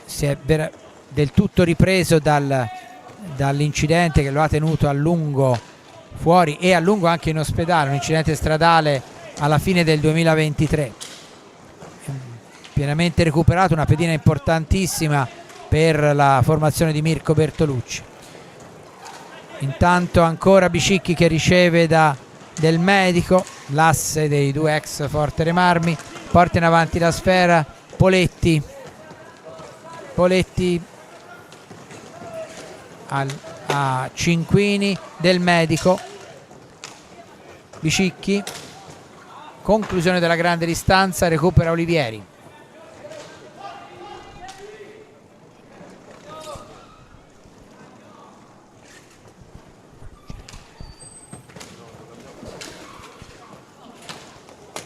si è del tutto ripreso dall'incidente che lo ha tenuto a lungo fuori e a lungo anche in ospedale, un incidente stradale alla fine del 2023. Pienamente recuperato, una pedina importantissima per la formazione di Mirko Bertolucci. Intanto ancora Bicicchi che riceve del medico, l'asse dei due ex Fortere Marmi, porta in avanti la sfera Poletti a Cinquini, del medico, Bicicchi, conclusione della grande distanza, recupera Olivieri.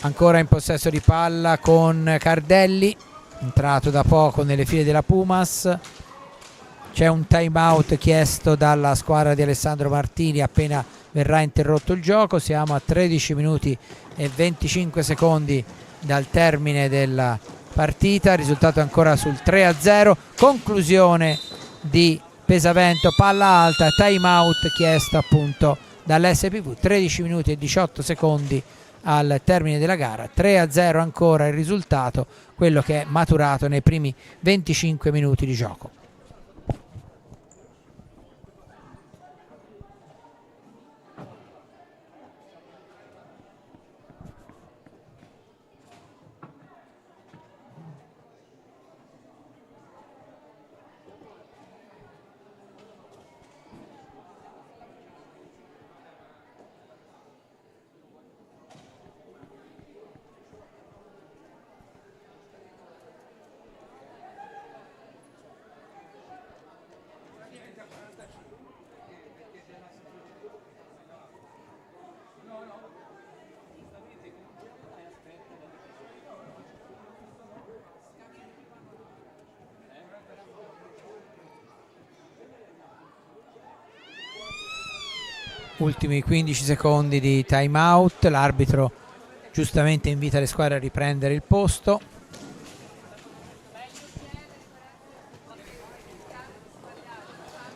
Ancora in possesso di palla con Cardelli, entrato da poco nelle file della Pumas. C'è un time out chiesto dalla squadra di Alessandro Martini appena verrà interrotto il gioco. Siamo a 13 minuti e 25 secondi dal termine della partita, risultato ancora sul 3-0. Conclusione di Pesavento, palla alta, time out chiesto appunto dall'SPV. 13 minuti e 18 secondi al termine della gara, 3-0 ancora il risultato, quello che è maturato nei primi 25 minuti di gioco. Ultimi 15 secondi di time out, l'arbitro giustamente invita le squadre a riprendere il posto.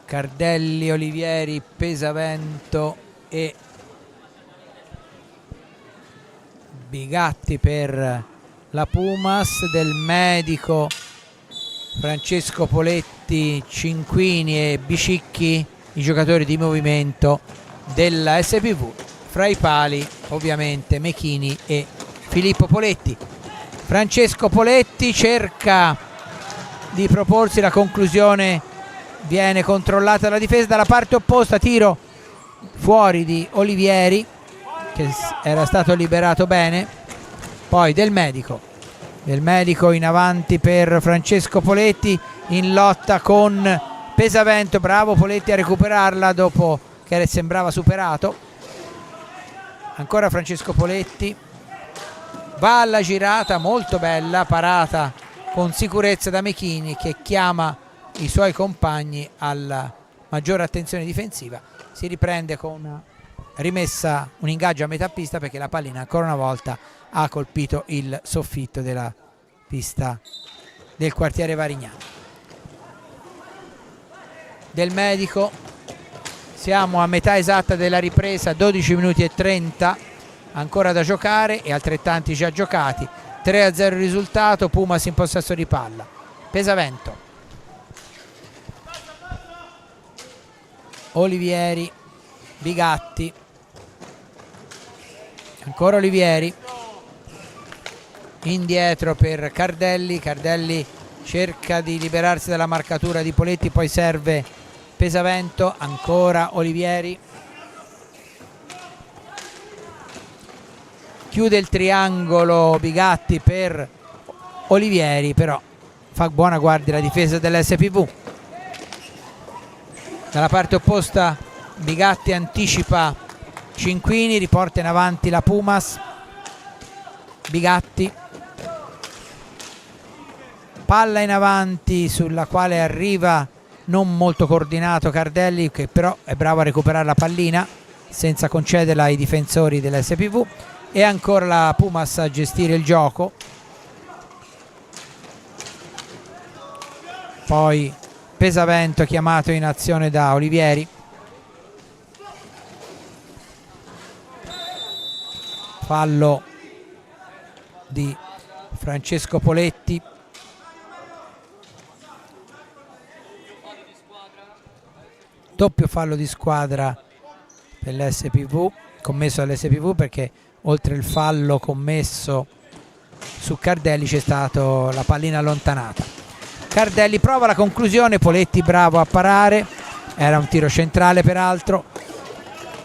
Cardelli, Olivieri, Pesavento e Bigatti per la Pumas, del medico Francesco Poletti, Cinquini e Bicicchi, i giocatori di movimento della SPV, fra i pali ovviamente Mechini e Filippo Poletti. Francesco Poletti cerca di proporsi, la conclusione viene controllata dalla difesa dalla parte opposta, tiro fuori di Olivieri che era stato liberato bene. Poi Del Medico in avanti per Francesco Poletti, in lotta con Pesavento. Bravo Poletti a recuperarla dopo che sembrava superato. Ancora Francesco Poletti, va alla girata, molto bella, parata con sicurezza da Mechini, che chiama i suoi compagni alla maggiore attenzione difensiva. Si riprende con una rimessa, un ingaggio a metà pista, perché la pallina ancora una volta ha colpito il soffitto della pista del quartiere Varignano. Del Medico, siamo a metà esatta della ripresa, 12 minuti e 30 ancora da giocare e altrettanti già giocati. 3-0 il risultato, Pumas in possesso di palla. Pesavento, Olivieri, Bigatti, ancora Olivieri, indietro per Cardelli. Cardelli cerca di liberarsi dalla marcatura di Poletti, poi serve Pesavento, ancora Olivieri, chiude il triangolo Bigatti per Olivieri, però fa buona guardia la difesa dell'SPV. Dalla parte opposta Bigatti anticipa Cinquini, riporta in avanti la Pumas. Bigatti, palla in avanti sulla quale arriva non molto coordinato Cardelli, che però è bravo a recuperare la pallina senza concederla ai difensori dell'SPV, e ancora la Pumas a gestire il gioco. Poi Pesavento chiamato in azione da Olivieri. Fallo di Francesco Poletti. Doppio fallo di squadra per l'SPV, commesso dall'SPV, perché oltre il fallo commesso su Cardelli c'è stata la pallina allontanata. Cardelli prova la conclusione, Poletti bravo a parare, era un tiro centrale peraltro.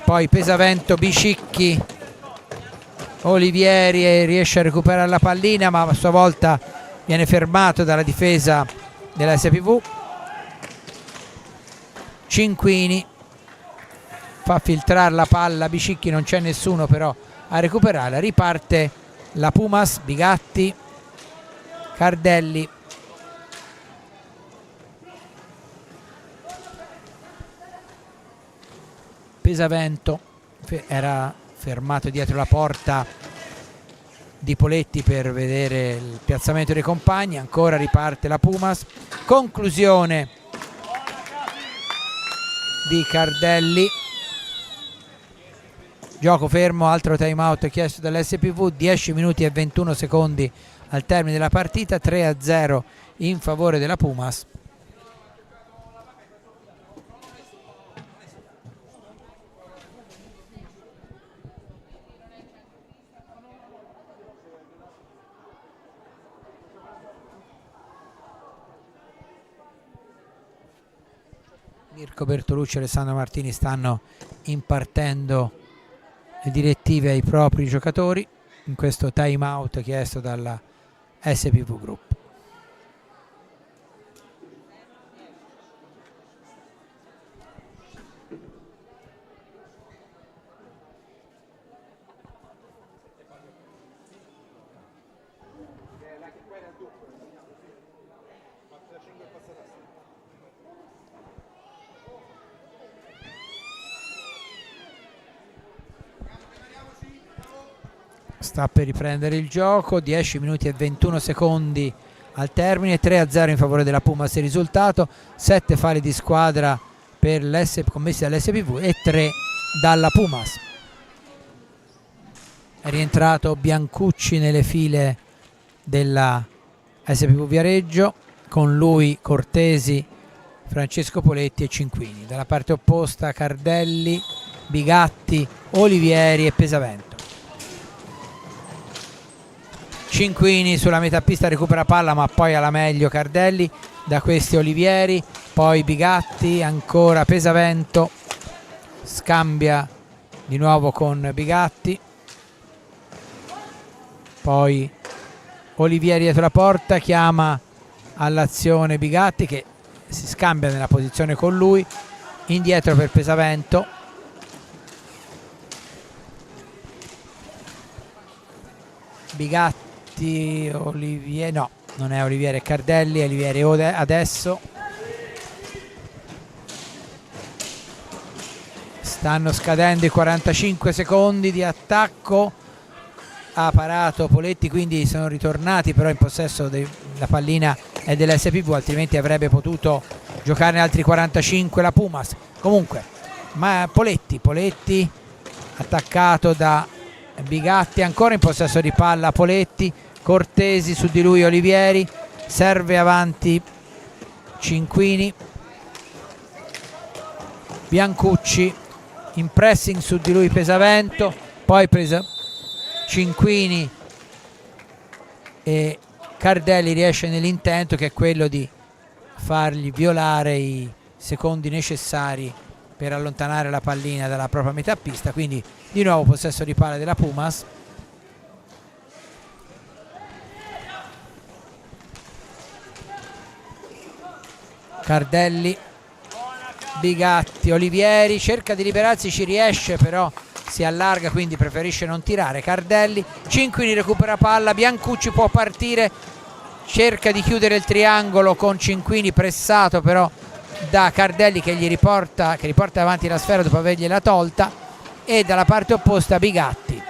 Poi Pesavento, Bicicchi, Olivieri riesce a recuperare la pallina, ma a sua volta viene fermato dalla difesa della SPV. Cinquini fa filtrare la palla, Bicicchi, non c'è nessuno però a recuperarla. Riparte la Pumas, Bigatti, Cardelli, Pesavento era fermato dietro la porta di Poletti per vedere il piazzamento dei compagni. Ancora riparte la Pumas, conclusione di Cardelli, gioco fermo, altro time out chiesto dall'SPV. 10 minuti e 21 secondi al termine della partita, 3-0 in favore della Pumas. Mirko Bertolucci e Alessandro Martini stanno impartendo le direttive ai propri giocatori in questo time out chiesto dalla SPV Group. Sta per riprendere il gioco, 10 minuti e 21 secondi al termine, 3-0 in favore della Pumas il risultato, 7 falli di squadra per commessi dall'SPV e 3 dalla Pumas. È rientrato Biancucci nelle file della SPV Viareggio, con lui Cortesi, Francesco Poletti e Cinquini. Dalla parte opposta Cardelli, Bigatti, Olivieri e Pesavento. Cinquini sulla metà pista recupera palla, ma poi alla meglio Cardelli, da questi Olivieri, poi Bigatti, ancora Pesavento, scambia di nuovo con Bigatti, poi Olivieri dietro la porta, chiama all'azione Bigatti che si scambia nella posizione con lui, indietro per Pesavento, Bigatti, Olivieri, no, non è Olivieri, è Cardelli, Olivieri adesso. Stanno scadendo i 45 secondi di attacco, ha parato Poletti, quindi sono ritornati però in possesso della pallina è dell'SPV, altrimenti avrebbe potuto giocare altri 45 la Pumas. Comunque, ma Poletti attaccato da Bigatti, ancora in possesso di palla Poletti, Cortesi su di lui Olivieri, serve avanti Cinquini, Biancucci in pressing su di lui Pesavento, poi Cinquini e Cardelli riesce nell'intento che è quello di fargli violare i secondi necessari per allontanare la pallina dalla propria metà pista, quindi di nuovo possesso di palla della Pumas. Cardelli, Bigatti, Olivieri cerca di liberarsi, ci riesce però si allarga, quindi preferisce non tirare. Cardelli, Cinquini recupera palla, Biancucci può partire, cerca di chiudere il triangolo con Cinquini pressato però da Cardelli che riporta avanti la sfera dopo avergliela tolta, e dalla parte opposta Bigatti.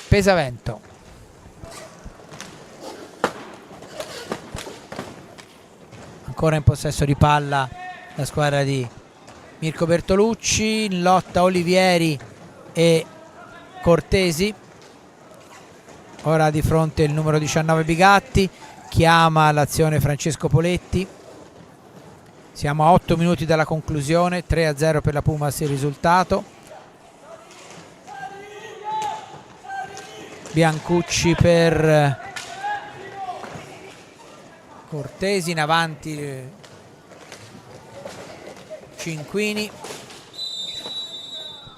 Pesavento, ancora in possesso di palla la squadra di Mirko Bertolucci, in lotta Olivieri e Cortesi, ora di fronte il numero 19 Bigatti, chiama l'azione Francesco Poletti. Siamo a 8 minuti dalla conclusione, 3-0 per la Pumas il risultato. Biancucci per Cortesi, in avanti Cinquini,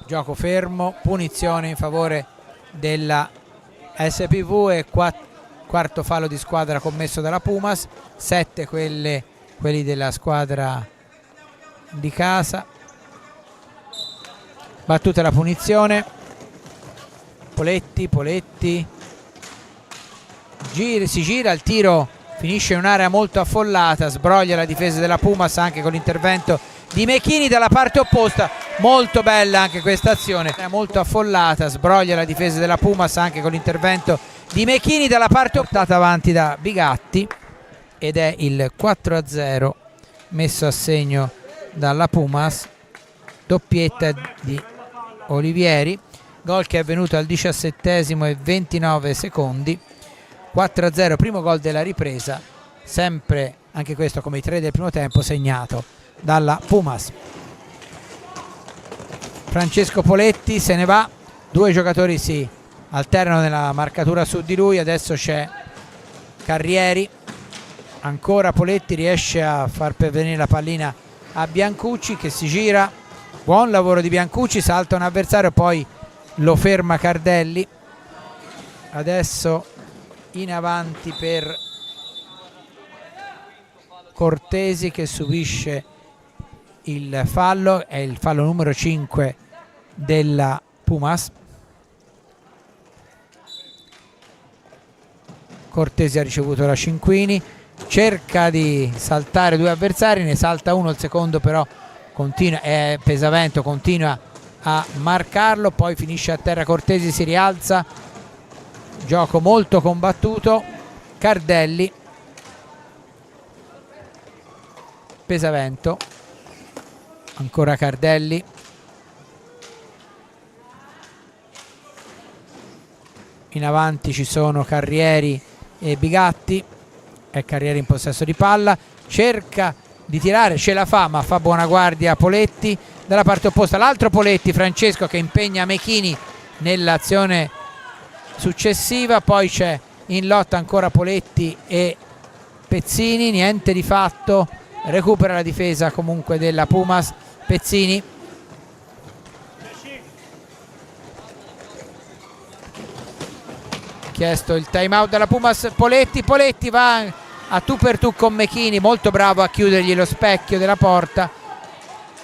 gioco fermo, punizione in favore della SPV e quarto fallo di squadra commesso dalla Pumas, 7 quelli della squadra di casa. Battuta la punizione, Poletti si gira, il tiro finisce in un'area molto affollata, sbroglia la difesa della Pumas anche con l'intervento di Mechini dalla parte opposta, molto bella anche questa azione, molto affollata, sbroglia la difesa della Pumas anche con l'intervento di Mechini dalla parte opposta, avanti da Bigatti, ed è il 4-0 messo a segno dalla Pumas, doppietta di Olivieri, gol che è avvenuto al 17esimo e 29 secondi, 4-0, primo gol della ripresa, sempre anche questo come i 3 del primo tempo segnato dalla Pumas. Francesco Poletti se ne va, 2 giocatori si alternano nella marcatura su di lui, adesso c'è Carrieri, ancora Poletti riesce a far pervenire la pallina a Biancucci che si gira, buon lavoro di Biancucci, salta un avversario, poi lo ferma Cardelli, adesso in avanti per Cortesi che subisce il fallo, è il fallo numero 5 della Pumas. Cortesi ha ricevuto la Cinquini, cerca di saltare 2 avversari, ne salta uno, il secondo però Pesavento continua a marcarlo, poi finisce a terra Cortesi, si rialza, gioco molto combattuto, Cardelli, Pesavento, ancora Cardelli, in avanti ci sono Carrieri e Bigatti, è Carrieri in possesso di palla, cerca di tirare, ce la fa ma fa buona guardia Poletti, dalla parte opposta l'altro Poletti, Francesco, che impegna Mechini nell'azione successiva, poi c'è in lotta ancora Poletti e Pezzini, niente di fatto, recupera la difesa comunque della Pumas, Pezzini, chiesto il time out dalla Pumas. Poletti va a tu per tu con Mechini, molto bravo a chiudergli lo specchio della porta,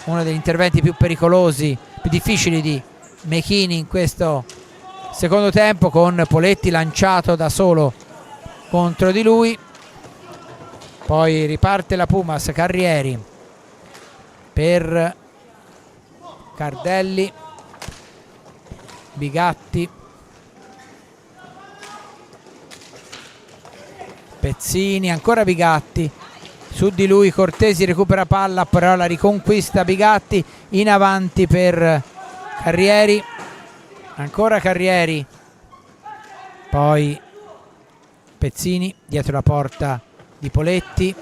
uno degli interventi più pericolosi, più difficili di Mechini in questo secondo tempo, con Poletti lanciato da solo contro di lui. Poi riparte la Pumas, Carrieri per Cardelli, Bigatti, Pezzini, ancora Bigatti, su di lui Cortesi recupera palla, però la riconquista Bigatti, in avanti per Carrieri, ancora Carrieri, poi Pezzini dietro la porta di Poletti.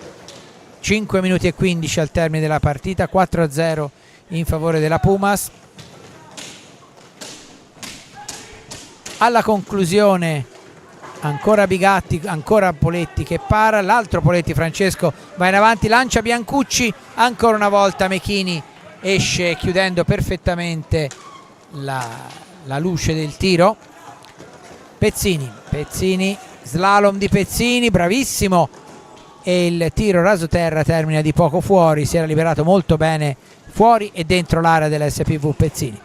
5 minuti e 15 al termine della partita, 4-0 in favore della Pumas. Alla conclusione ancora Bigatti, ancora Poletti che para, l'altro Poletti, Francesco, va in avanti, lancia Biancucci, ancora una volta Mechini esce chiudendo perfettamente la luce del tiro. Pezzini, slalom di Pezzini, bravissimo, e il tiro rasoterra termina di poco fuori, si era liberato molto bene fuori e dentro l'area dell'SPV Pezzini.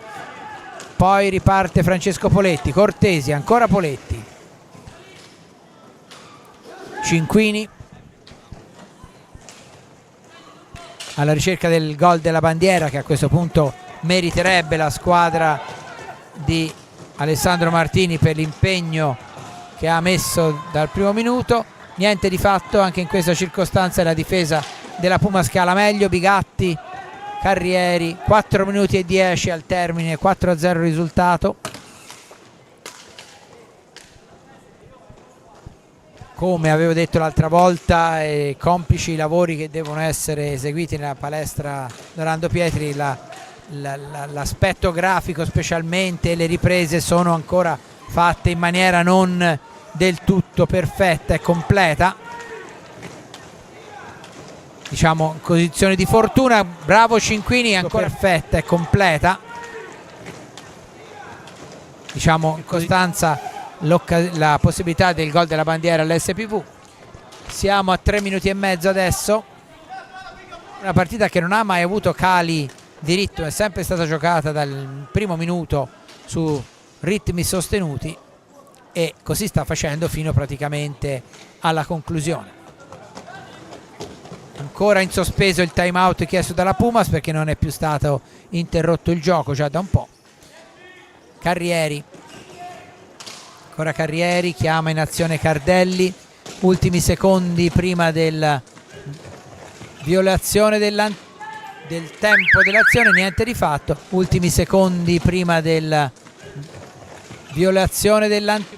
Poi riparte Francesco Poletti, Cortesi, ancora Poletti, Cinquini alla ricerca del gol della bandiera, che a questo punto meriterebbe la squadra di Alessandro Martini per l'impegno che ha messo dal primo minuto. Niente di fatto anche in questa circostanza, la difesa della Pumas che ha la meglio. Bigatti, Carrieri, 4 minuti e 10 al termine, 4-0 risultato. Come avevo detto l'altra volta, complici i lavori che devono essere eseguiti nella palestra Dorando Pietri, l'aspetto grafico specialmente, le riprese sono ancora fatte in maniera non del tutto perfetta e completa, diciamo in condizione di fortuna. Bravo Cinquini, ancora perfetta e completa, diciamo in costanza la possibilità del gol della bandiera all'SPV. Siamo a 3 minuti e mezzo adesso, una partita che non ha mai avuto cali di ritmo, è sempre stata giocata dal primo minuto su ritmi sostenuti, e così sta facendo fino praticamente alla conclusione. Ancora in sospeso il time out chiesto dalla Pumas, perché non è più stato interrotto il gioco già da un po'. Carrieri, ancora Carrieri, chiama in azione Cardelli, ultimi secondi prima della violazione del tempo dell'azione, niente di fatto, ultimi secondi prima della violazione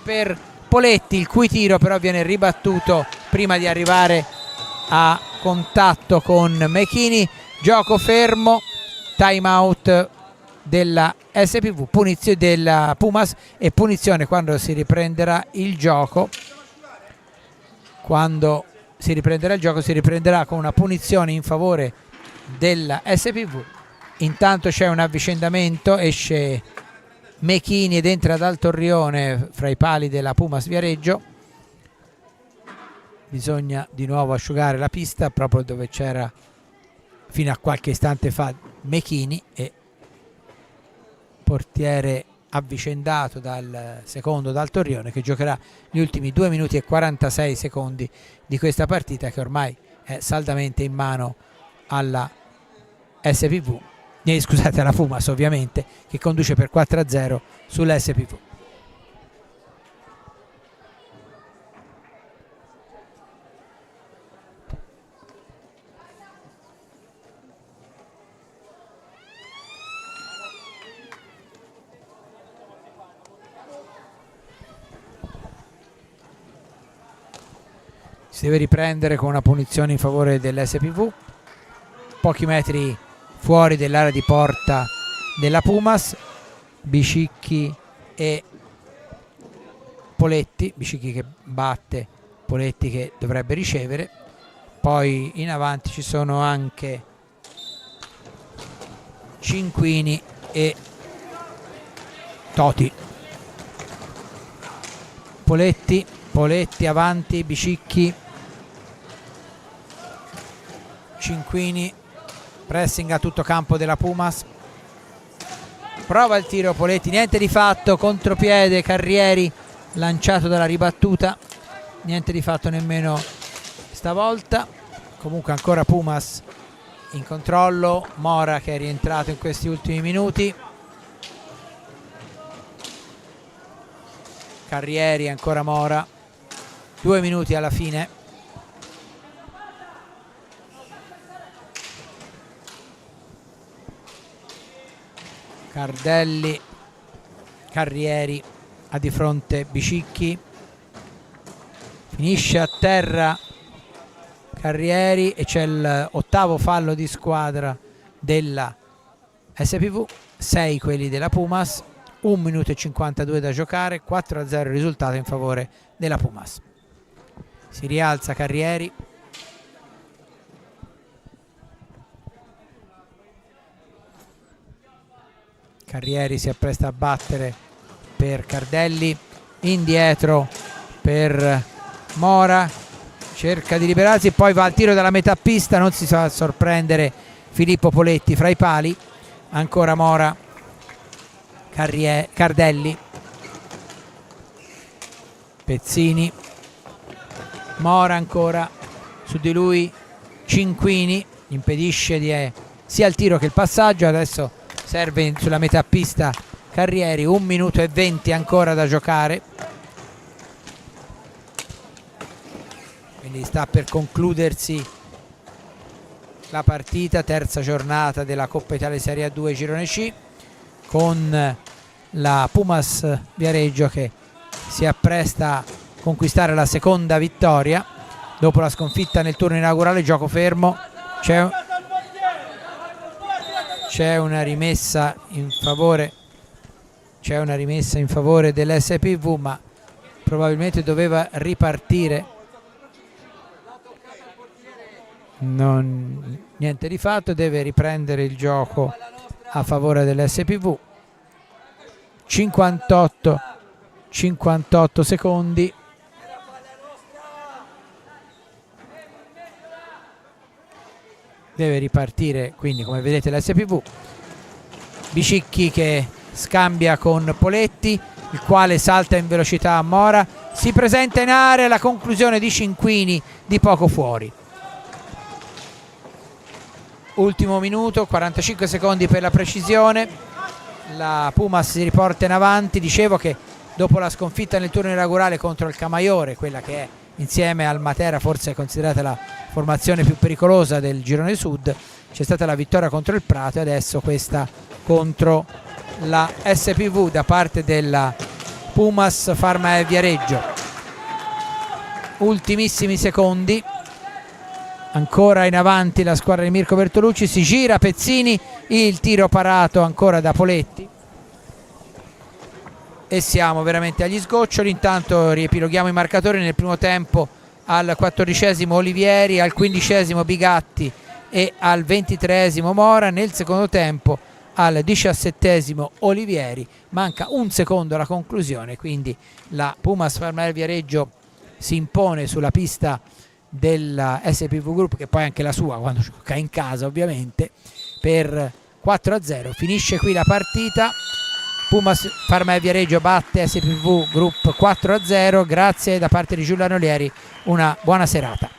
per Poletti, il cui tiro però viene ribattuto prima di arrivare a contatto con Mechini. Gioco fermo, time out della SPV, punizione della Pumas, e punizione quando si riprenderà il gioco. Quando si riprenderà il gioco si riprenderà con una punizione in favore della SPV. Intanto c'è un avvicendamento, esce Mechini ed entra dal torrione fra i pali della Pumas Viareggio. Bisogna di nuovo asciugare la pista proprio dove c'era fino a qualche istante fa Mechini, e portiere avvicendato dal secondo dal torrione, che giocherà gli ultimi 2 minuti e 46 secondi di questa partita, che ormai è saldamente in mano alla SPV, scusate, alla Pumas ovviamente, che conduce per 4-0 sull'SPV. Si deve riprendere con una punizione in favore dell'SPV, pochi metri fuori dell'area di porta della Pumas. Bicicchi e Poletti, Bicicchi che batte, Poletti che dovrebbe ricevere. Poi in avanti ci sono anche Cinquini e Toti. Poletti, Poletti avanti, Bicicchi, Cinquini, pressing a tutto campo della Pumas, prova il tiro Poletti, niente di fatto, contropiede Carrieri lanciato dalla ribattuta, niente di fatto nemmeno stavolta. Comunque ancora Pumas in controllo, Mora che è rientrato in questi ultimi minuti, Carrieri, ancora Mora, 2 minuti alla fine. Cardelli, Carrieri, ha di fronte Bicicchi, finisce a terra Carrieri e c'è l'8º fallo di squadra della SPV, 6 quelli della Pumas, 1 minuto e 52 da giocare, 4-0 il risultato in favore della Pumas. Si rialza Carrieri, Carrieri si appresta a battere per Cardelli, indietro per Mora, cerca di liberarsi, poi va al tiro dalla metà pista, non si fa sorprendere Filippo Poletti fra i pali, ancora Mora, Cardelli, Pezzini, Mora ancora, su di lui Cinquini, impedisce sia il tiro che il passaggio, adesso serve sulla metà pista Carrieri, 1 minuto e 20 ancora da giocare, quindi sta per concludersi la partita, terza giornata della Coppa Italia Serie A2 Girone C, con la Pumas Viareggio che si appresta a conquistare la seconda vittoria dopo la sconfitta nel turno inaugurale. Gioco fermo, c'è una rimessa in favore dell'SPV, ma probabilmente doveva ripartire, niente di fatto, deve riprendere il gioco a favore dell'SPV. 58 secondi, deve ripartire quindi, come vedete, l'SPV. Bicicchi che scambia con Poletti, il quale salta in velocità a Mora, si presenta in area, la conclusione di Cinquini di poco fuori. Ultimo minuto, 45 secondi per la precisione, la Pumas si riporta in avanti. Dicevo che dopo la sconfitta nel turno inaugurale contro il Camaiore, quella che è insieme al Matera forse è considerata la formazione più pericolosa del Girone Sud, c'è stata la vittoria contro il Prato e adesso questa contro la SPV da parte della Pumas Pharma Viareggio. Ultimissimi secondi, ancora in avanti la squadra di Mirko Bertolucci, si gira Pezzini, il tiro parato ancora da Poletti e siamo veramente agli sgoccioli. Intanto riepiloghiamo i marcatori: nel primo tempo al 14° Olivieri, al 15° Bigatti e al 23° Mora, nel secondo tempo al 17° Olivieri, manca un secondo alla conclusione, quindi la Pumas Pharma Viareggio si impone sulla pista della SPV Group, che poi è anche la sua quando gioca in casa ovviamente, per 4-0. Finisce qui la partita, Pumas Pharma Viareggio batte SPV Group 4-0. Grazie da parte di Giuliano Olieri, una buona serata.